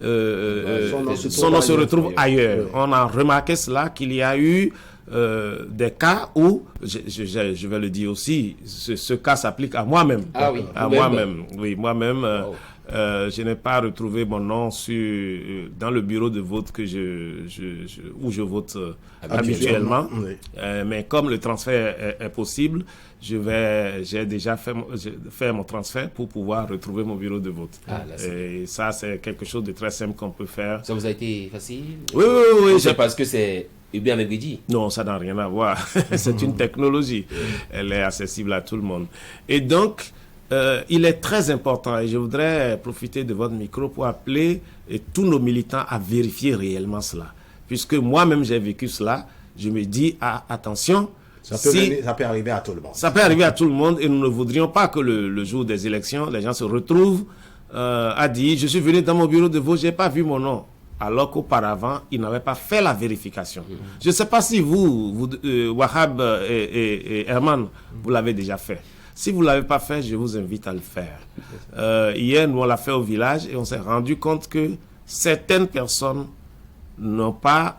son nom se retrouve ailleurs. On a remarqué cela, qu'il y a eu des cas où, je vais le dire aussi, ce cas s'applique à moi-même. Ah oui, à moi-même. Oui, moi-même. Wow. Je n'ai pas retrouvé mon nom dans le bureau de vote où je vote habituellement. Oui. Mais comme le transfert est possible, j'ai déjà fait mon transfert pour pouvoir retrouver mon bureau de vote. Et ça, c'est quelque chose de très simple qu'on peut faire. Ça vous a été facile? Oui. C'est parce que c'est bien avec Bidi? Non, ça n'a rien à voir. C'est une technologie. Elle est accessible à tout le monde. Et donc, il est très important, et je voudrais profiter de votre micro pour appeler tous nos militants à vérifier réellement cela. Puisque moi-même, j'ai vécu cela, je me dis, attention, ça peut arriver à tout le monde. Ça peut arriver à tout le monde, et nous ne voudrions pas que le jour des élections, les gens se retrouvent à dire, je suis venu dans mon bureau de vote, je n'ai pas vu mon nom. Alors qu'auparavant, ils n'avaient pas fait la vérification. Je ne sais pas si vous Wahab et Herman, vous l'avez déjà fait. Si vous ne l'avez pas fait, je vous invite à le faire. Hier, nous, on l'a fait au village et on s'est rendu compte que certaines personnes n'ont pas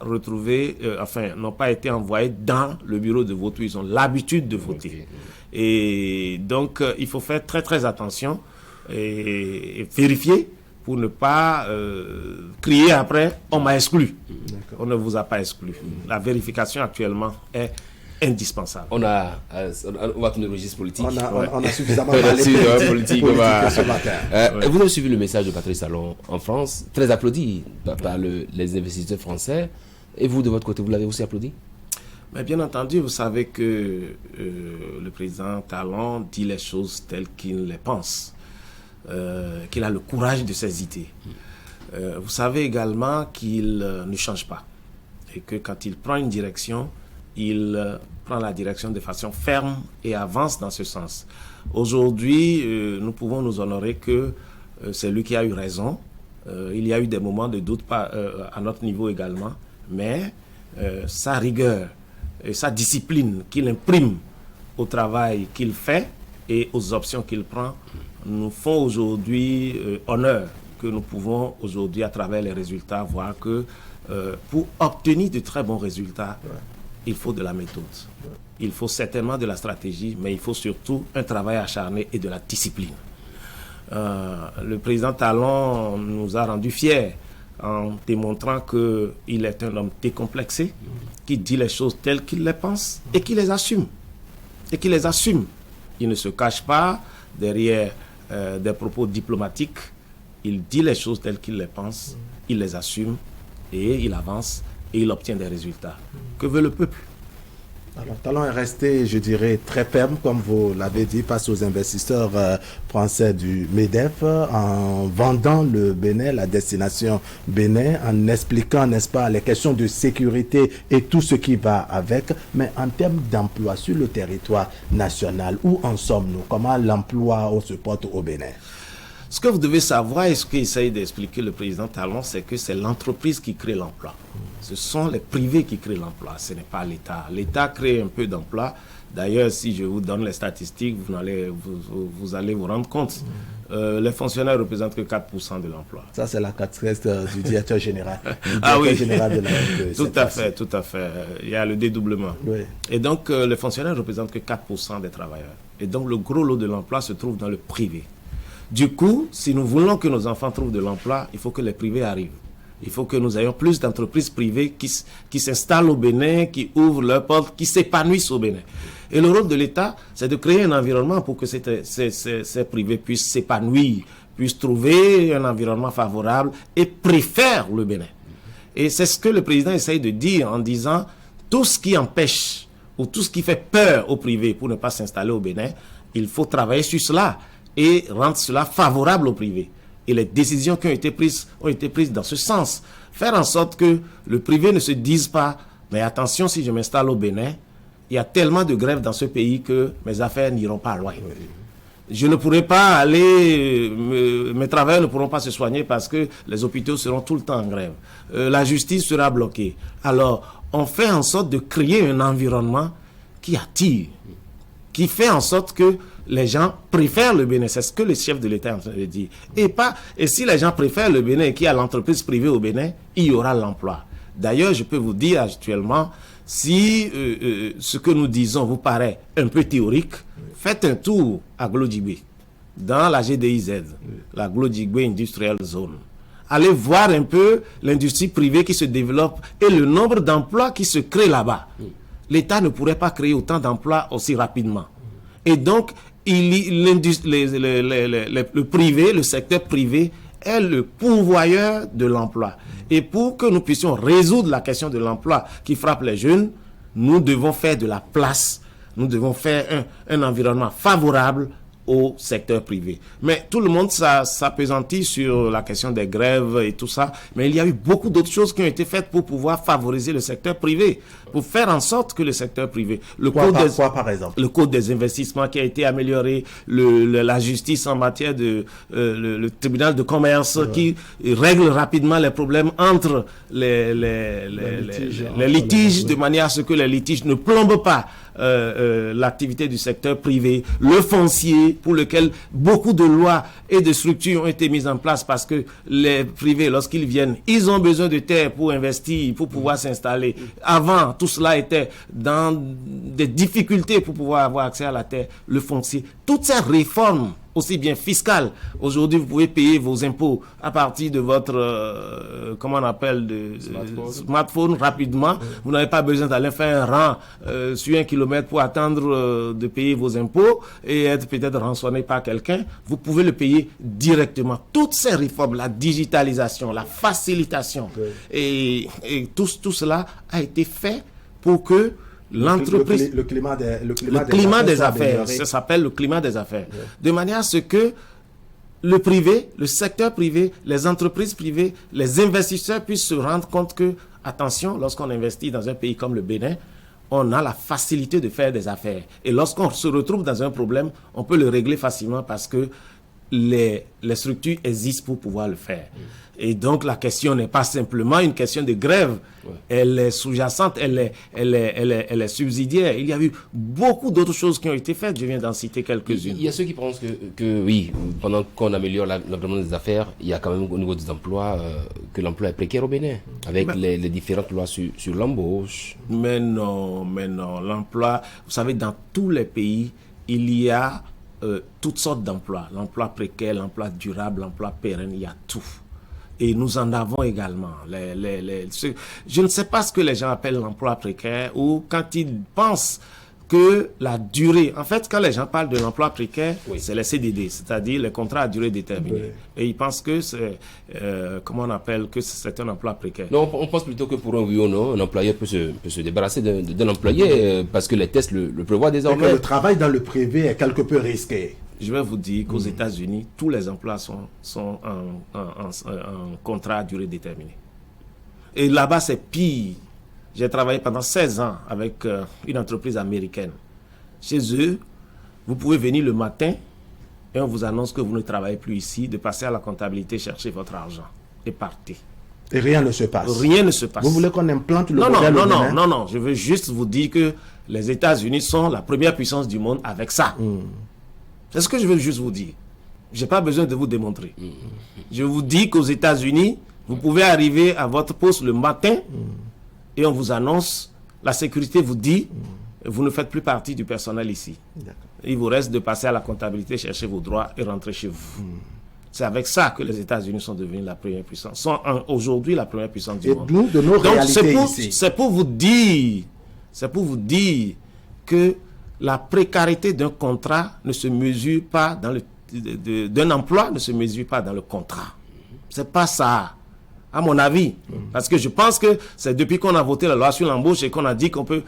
n'ont pas été envoyées dans le bureau de vote où ils ont l'habitude de voter. Et donc, il faut faire très, très attention et vérifier pour ne pas crier après « on m'a exclu ». On ne vous a pas exclu. La vérification actuellement est indispensable. On va tourner le registre politique. On a suffisamment de politique ce matin. Vous avez suivi le message de Patrice Talon en France, très applaudi par les investisseurs français. Et vous, de votre côté, vous l'avez aussi applaudi? Mais bien entendu, vous savez que le président Talon dit les choses telles qu'il les pense. Qu'il a le courage de ses idées. Vous savez également qu'il ne change pas. Et que quand il prend une direction, il prend la direction de façon ferme et avance dans ce sens. Aujourd'hui, nous pouvons nous honorer que c'est lui qui a eu raison. Il y a eu des moments de doute à notre niveau également, mais sa rigueur et sa discipline qu'il imprime au travail qu'il fait et aux options qu'il prend nous font aujourd'hui honneur, que nous pouvons aujourd'hui, à travers les résultats, voir que pour obtenir de très bons résultats, il faut de la méthode. Il faut certainement de la stratégie, mais il faut surtout un travail acharné et de la discipline. Le président Talon nous a rendus fiers en démontrant qu'il est un homme décomplexé, qui dit les choses telles qu'il les pense et qui les assume. Il ne se cache pas derrière des propos diplomatiques. Il dit les choses telles qu'il les pense, il les assume et il avance et il obtient des résultats. Que veut le peuple? Alors, Talon est resté, je dirais, très ferme, comme vous l'avez dit, face aux investisseurs français du MEDEF, en vendant le Bénin, la destination Bénin, en expliquant, n'est-ce pas, les questions de sécurité et tout ce qui va avec. Mais en termes d'emploi sur le territoire national, où en sommes-nous? Comment l'emploi se porte au Bénin? Ce que vous devez savoir et ce qu'essaye d'expliquer le président Talon, c'est que c'est l'entreprise qui crée l'emploi. Ce sont les privés qui créent l'emploi, ce n'est pas l'État. L'État crée un peu d'emploi. D'ailleurs, si je vous donne les statistiques, vous allez vous rendre compte. Les fonctionnaires ne représentent que 4% de l'emploi. Ça, c'est la casquette du directeur général. Général de la tout à fait. Il y a le dédoublement. Oui. Et donc, les fonctionnaires ne représentent que 4% des travailleurs. Et donc, le gros lot de l'emploi se trouve dans le privé. Du coup, si nous voulons que nos enfants trouvent de l'emploi, il faut que les privés arrivent. Il faut que nous ayons plus d'entreprises privées qui s'installent au Bénin, qui ouvrent leurs portes, qui s'épanouissent au Bénin. Et le rôle de l'État, c'est de créer un environnement pour que ces privés puissent s'épanouir, puissent trouver un environnement favorable et préfèrent le Bénin. Et c'est ce que le président essaye de dire en disant tout ce qui empêche ou tout ce qui fait peur aux privés pour ne pas s'installer au Bénin, il faut travailler sur cela et rendre cela favorable aux privés. Et les décisions qui ont été prises dans ce sens. Faire en sorte que le privé ne se dise pas « mais attention, si je m'installe au Bénin, il y a tellement de grèves dans ce pays que mes affaires n'iront pas loin. » Je ne pourrai pas aller, mes travailleurs ne pourront pas se soigner parce que les hôpitaux seront tout le temps en grève. La justice sera bloquée. Alors, on fait en sorte de créer un environnement qui attire, qui fait en sorte que les gens préfèrent le Bénin. C'est ce que le chef de l'État est en train de dire. Et si les gens préfèrent le Bénin et qu'il y a l'entreprise privée au Bénin, il y aura l'emploi. D'ailleurs, je peux vous dire actuellement, si ce que nous disons vous paraît un peu théorique, faites un tour à Glodjibé, dans la GDIZ, la Glodjibé Industrial Zone. Allez voir un peu l'industrie privée qui se développe et le nombre d'emplois qui se créent là-bas. L'État ne pourrait pas créer autant d'emplois aussi rapidement. Et donc, le privé, le secteur privé est le pourvoyeur de l'emploi. Et pour que nous puissions résoudre la question de l'emploi qui frappe les jeunes, nous devons faire de la place, nous devons faire un environnement favorable au secteur privé. Mais tout le monde s'appesantit sur la question des grèves et tout ça, mais il y a eu beaucoup d'autres choses qui ont été faites pour pouvoir favoriser le secteur privé, pour faire en sorte que le secteur privé... Par exemple? Le code des investissements qui a été amélioré, la justice en matière de... le tribunal de commerce qui règle rapidement les problèmes entre les litiges de manière à ce que les litiges ne plombent pas l'activité du secteur privé, le foncier pour lequel beaucoup de lois et de structures ont été mises en place parce que les privés, lorsqu'ils viennent, ils ont besoin de terre pour investir, pour pouvoir s'installer. Avant, tout cela était dans des difficultés pour pouvoir avoir accès à la terre, le foncier. Toutes ces réformes, aussi bien fiscales, aujourd'hui vous pouvez payer vos impôts à partir de votre, comment on appelle, smartphone rapidement. Vous n'avez pas besoin d'aller faire un rang sur 1 kilomètre pour attendre de payer vos impôts et être peut-être rançonné par quelqu'un. Vous pouvez le payer directement. Toutes ces réformes, la digitalisation, la facilitation, et tout cela a été fait pour que l'entreprise... Le climat des affaires, ça s'appelle le climat des affaires. Yeah. De manière à ce que le privé, le secteur privé, les entreprises privées, les investisseurs puissent se rendre compte que, attention, lorsqu'on investit dans un pays comme le Bénin, on a la facilité de faire des affaires. Et lorsqu'on se retrouve dans un problème, on peut le régler facilement parce que les structures existent pour pouvoir le faire. Et donc la question n'est pas simplement une question de grève, elle est sous-jacente, elle est subsidiaire. Il y a eu beaucoup d'autres choses qui ont été faites, je viens d'en citer quelques-unes. Il y a ceux qui pensent que oui, pendant qu'on améliore l'environnement des affaires, il y a quand même au niveau des emplois, que l'emploi est précaire au Bénin, avec les différentes lois sur l'embauche. Mais non, l'emploi, vous savez, dans tous les pays, il y a toutes sortes d'emplois, l'emploi précaire, l'emploi durable, l'emploi pérenne, il y a tout. Et nous en avons également. Je ne sais pas ce que les gens appellent l'emploi précaire ou quand ils pensent que la durée... En fait, quand les gens parlent de l'emploi précaire, c'est les CDD, c'est-à-dire les contrats à durée déterminée. Et ils pensent que c'est... comment on appelle que c'est un emploi précaire? Non, on pense plutôt que pour un oui ou non, un employeur peut se débarrasser d'un employé parce que les tests le prévoient désormais. Et que le travail dans le privé est quelque peu risqué. Je vais vous dire qu'aux États-Unis, tous les emplois sont en contrat à durée déterminée. Et là-bas, c'est pire. J'ai travaillé pendant 16 ans avec une entreprise américaine. Chez eux, vous pouvez venir le matin et on vous annonce que vous ne travaillez plus ici, de passer à la comptabilité, chercher votre argent et partez. Et rien ne se passe. Rien ne se passe. Vous voulez qu'on implante le modèle au Bénin? Non. Je veux juste vous dire que les États-Unis sont la première puissance du monde avec ça. C'est ce que je veux juste vous dire. Je n'ai pas besoin de vous démontrer. Je vous dis qu'aux États-Unis, vous pouvez arriver à votre poste le matin et on vous annonce, la sécurité vous dit, vous ne faites plus partie du personnel ici. Il vous reste de passer à la comptabilité, chercher vos droits et rentrer chez vous. C'est avec ça que les États-Unis sont devenus la première puissance, sont aujourd'hui la première puissance du monde. Nous, de nos réalités ici. C'est pour vous dire que la précarité d'un contrat ne se mesure pas d'un emploi ne se mesure pas dans le contrat. C'est pas ça, à mon avis. Parce que je pense que c'est depuis qu'on a voté la loi sur l'embauche et qu'on a dit qu'on peut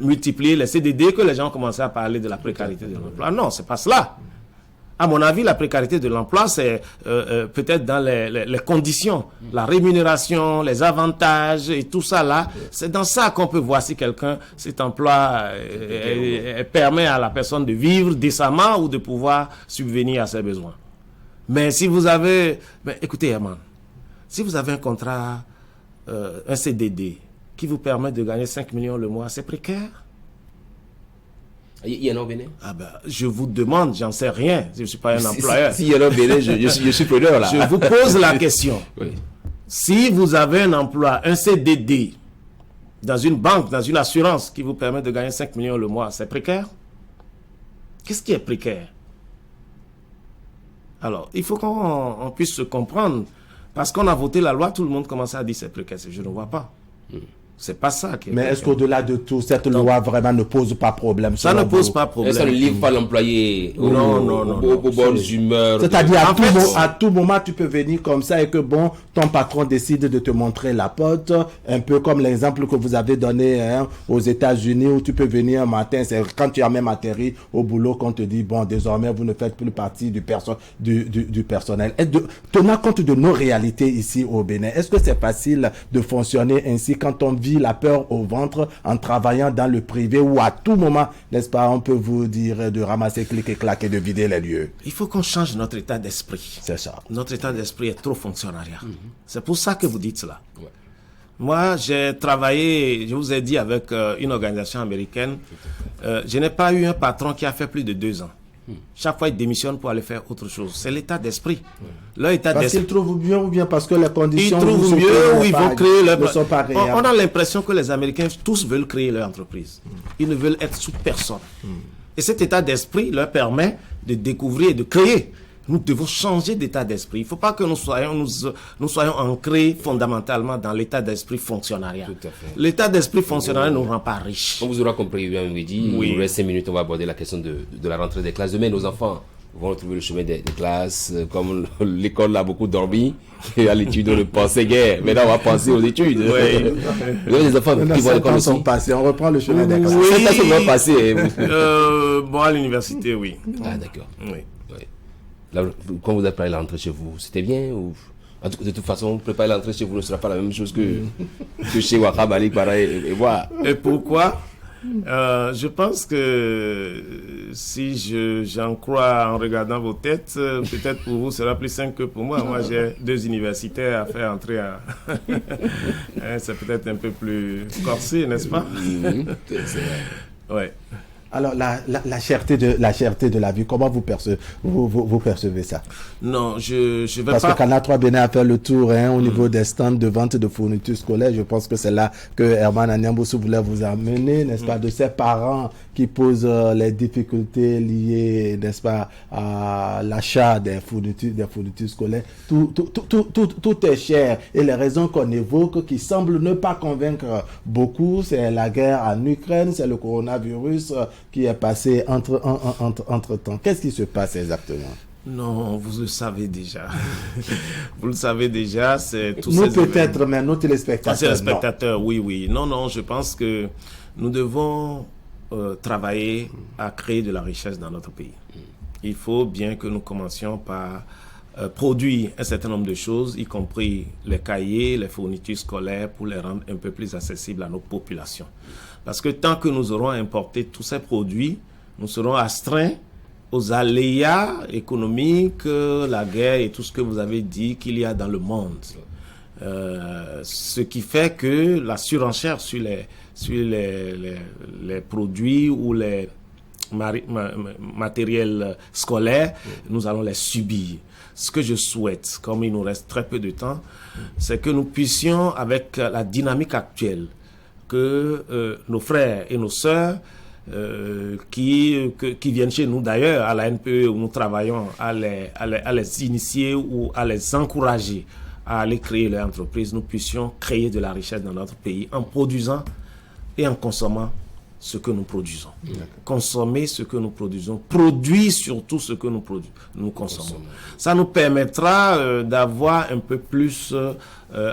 multiplier les CDD que les gens ont commencé à parler de la précarité de l'emploi. Non, c'est pas cela. À mon avis, la précarité de l'emploi, c'est peut-être dans les conditions, la rémunération, les avantages et tout ça là. C'est dans ça qu'on peut voir si cet emploi permet à la personne de vivre décemment ou de pouvoir subvenir à ses besoins. Mais si vous avez... écoutez, Herman, si vous avez un contrat, un CDD, qui vous permet de gagner 5 millions le mois, c'est précaire. Il y en a au Bénin? Je vous demande, j'en sais rien. Je ne suis pas un employeur. Si il y en a au Bénin, je suis preneur là. Je vous pose la question. Oui. Si vous avez un emploi, un CDD, dans une banque, dans une assurance qui vous permet de gagner 5 millions le mois, c'est précaire? Qu'est-ce qui est précaire? Alors, il faut qu'on puisse se comprendre. Parce qu'on a voté la loi, tout le monde commence à dire c'est précaire. Je ne vois pas. C'est pas ça qui est Mais est-ce qu'au-delà de tout, cette loi vraiment ne pose pas problème? Ça ne pose pas problème. Ça ne livre pas l'employé aux bonnes humeurs. C'est-à-dire à tout moment, tu peux venir comme ça et que bon, ton patron décide de te montrer la porte, un peu comme l'exemple que vous avez donné aux États-Unis où tu peux venir un matin, c'est quand tu as même atterri au boulot qu'on te dit bon, désormais vous ne faites plus partie du personnel. Tenant compte de nos réalités ici au Bénin, est-ce que c'est facile de fonctionner ainsi quand on vit la peur au ventre en travaillant dans le privé où à tout moment, n'est-ce pas, on peut vous dire de ramasser clic et clac et de vider les lieux? Il faut qu'on change notre état d'esprit. C'est ça. Notre état d'esprit est trop fonctionnariat. C'est pour ça que vous dites cela. Ouais. Moi, j'ai travaillé, je vous ai dit, avec une organisation américaine. Je n'ai pas eu un patron qui a fait plus de 2 ans. Chaque fois, il démissionne pour aller faire autre chose. C'est l'état d'esprit. Parce qu'ils trouvent mieux ou bien parce que les conditions... Ils trouvent mieux ou ils vont créer leur... On a l'impression que les Américains, tous veulent créer leur entreprise. Ils ne veulent être sous personne. Et cet état d'esprit leur permet de découvrir et de créer. Nous devons changer d'état d'esprit. Il ne faut pas que nous soyons ancrés fondamentalement dans l'état d'esprit fonctionnariat. L'état d'esprit fonctionnariat ne nous rend pas riches. On vous aura compris, bien midi. Oui. Il nous reste 5 minutes, on va aborder la question de la rentrée des classes. Demain, nos enfants vont retrouver le chemin des classes. Comme l'école a beaucoup dormi, et à l'étude, on ne pensait guère. Maintenant, on va penser aux études. Oui. Les enfants qui vont à l'école aussi. On reprend le chemin des classes. Oui. Ça va passer. Bon, à l'université, oui. Ah, d'accord. Oui. Là, quand vous avez préparé l'entrée chez vous, c'était bien ou... De toute façon, préparer l'entrée chez vous ne sera pas la même chose que chez Wakab Ali, pareil, et voilà. Et pourquoi? Je pense que si j'en crois en regardant vos têtes, peut-être pour vous sera plus simple que pour moi. Moi, j'ai 2 universitaires à faire entrer à... C'est peut-être un peu plus corsé, n'est-ce pas? Ouais. Alors, la cherté de la vie, comment vous percevez ça? Non, je vais Parce pas... que Canal 3 Bénin a fait le tour au niveau des stands de vente de fournitures scolaires. Je pense que c'est là que Herman Anyamboussou voulait vous amener, n'est-ce pas, de ses parents qui posent les difficultés liées, n'est-ce pas, à l'achat des fournitures scolaires. Tout est cher. Et les raisons qu'on évoque qui semblent ne pas convaincre beaucoup, c'est la guerre en Ukraine, c'est le coronavirus qui est passé entre temps. Qu'est-ce qui se passe exactement? Non, vous le savez déjà. Vous le savez déjà, c'est tout ça. Nous peut-être, mais nos téléspectateurs. Téléspectateurs, oui. Non, je pense que nous devons travailler à créer de la richesse dans notre pays. Il faut bien que nous commencions par produire un certain nombre de choses, y compris les cahiers, les fournitures scolaires, pour les rendre un peu plus accessibles à nos populations. Parce que tant que nous aurons importé tous ces produits, nous serons astreints aux aléas économiques, la guerre et tout ce que vous avez dit qu'il y a dans le monde. Ce qui fait que la surenchère sur les produits ou les matériels scolaires, nous allons les subir. Ce que je souhaite, comme il nous reste très peu de temps, c'est que nous puissions, avec la dynamique actuelle, que nos frères et nos sœurs qui viennent chez nous d'ailleurs, à la NPE où nous travaillons, à les initier ou à les encourager à aller créer leur entreprise, nous puissions créer de la richesse dans notre pays en produisant et en consommant ce que nous produisons. Consommer ce que nous produisons. Produire surtout ce que nous consommons. Ça nous permettra d'avoir un peu plus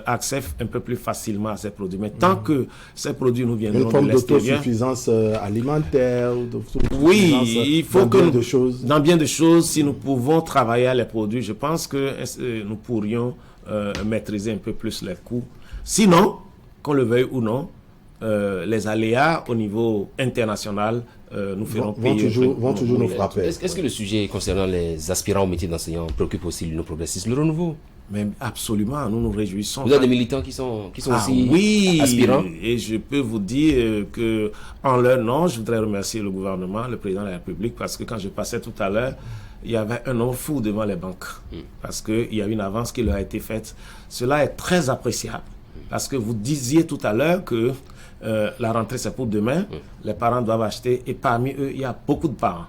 accès un peu plus facilement à ces produits. Mais tant que ces produits nous viendront de l'extérieur... Une forme d'autosuffisance alimentaire, oui, il faut que dans bien de choses, si nous pouvons travailler à les produits, je pense que nous pourrions maîtriser un peu plus les coûts. Sinon, qu'on le veuille ou non, les aléas au niveau international nous feront payer. Vont toujours nous frapper. Est-ce que le sujet concernant les aspirants au métier d'enseignant préoccupe aussi l'Union progressiste, le renouveau? Mais absolument, nous nous réjouissons. Vous avez des militants qui sont aussi aspirants? Et je peux vous dire que en leur nom, je voudrais remercier le gouvernement, le président de la République, parce que quand je passais tout à l'heure, il y avait un nombre fou devant les banques, parce qu'il y a une avance qui leur a été faite. Cela est très appréciable, parce que vous disiez tout à l'heure que la rentrée c'est pour demain, les parents doivent acheter, et parmi eux, il y a beaucoup de parents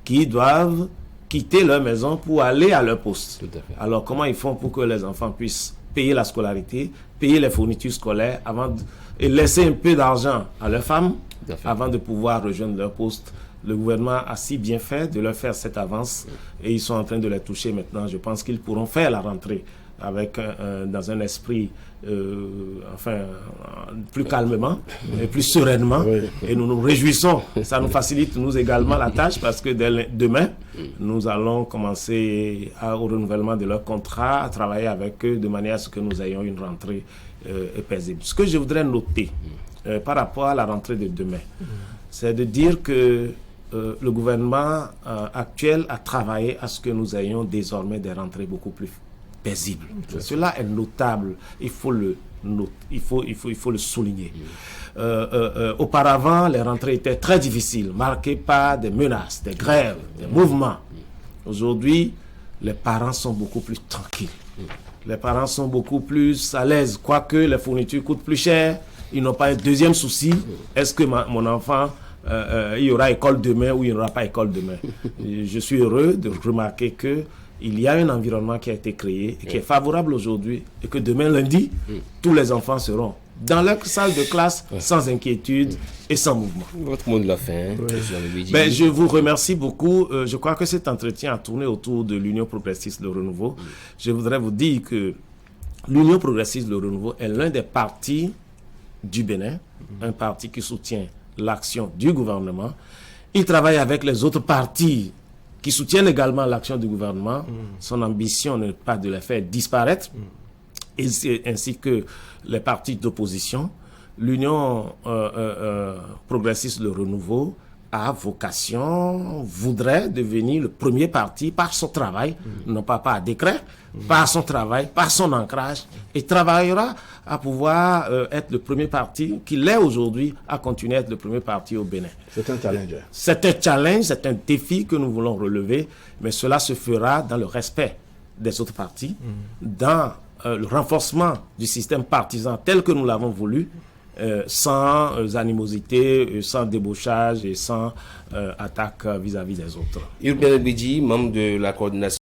qui doivent quitter leur maison pour aller à leur poste. Tout à fait. Alors, comment ils font pour que les enfants puissent payer la scolarité, payer les fournitures scolaires et laisser un peu d'argent à leurs femmes avant de pouvoir rejoindre leur poste? Le gouvernement a si bien fait de leur faire cette avance et ils sont en train de les toucher maintenant. Je pense qu'ils pourront faire la rentrée avec dans un esprit plus calmement et plus sereinement, et nous nous réjouissons. Ça nous facilite nous également la tâche, parce que demain nous allons commencer au renouvellement de leur contrat, à travailler avec eux de manière à ce que nous ayons une rentrée paisible. Ce que je voudrais noter par rapport à la rentrée de demain, c'est de dire que le gouvernement actuel a travaillé à ce que nous ayons désormais des rentrées beaucoup plus paisible. Cela est notable. Il faut le souligner. Auparavant, les rentrées étaient très difficiles, marquées par des menaces, des grèves, des mouvements. Aujourd'hui, les parents sont beaucoup plus tranquilles. Les parents sont beaucoup plus à l'aise, quoique les fournitures coûtent plus cher. Ils n'ont pas un deuxième souci. Est-ce que mon enfant, il y aura école demain ou il n'y aura pas école demain? Je suis heureux de remarquer que il y a un environnement qui a été créé et qui est favorable aujourd'hui, et que demain lundi, tous les enfants seront dans leur salle de classe sans inquiétude et sans mouvement. Votre mot de la fin. Je vous remercie beaucoup. Je crois que cet entretien a tourné autour de l'Union progressiste Le Renouveau. Je voudrais vous dire que l'Union progressiste Le Renouveau est l'un des partis du Bénin, un parti qui soutient l'action du gouvernement. Il travaille avec les autres partis qui soutiennent également l'action du gouvernement. Son ambition n'est pas de les faire disparaître, ainsi que les partis d'opposition. L'Union progressiste Le Renouveau a vocation, voudrait devenir le premier parti par son travail, non pas par décret, par son travail, par son ancrage, et travaillera à pouvoir être le premier parti qu'il est aujourd'hui, à continuer à être le premier parti au Bénin. C'est un challenge. C'est un challenge, c'est un défi que nous voulons relever, mais cela se fera dans le respect des autres partis, dans le renforcement du système partisan tel que nous l'avons voulu, sans animosité, sans débauchage et sans attaque vis-à-vis des autres. Urbain Elbidji, membre de la coordination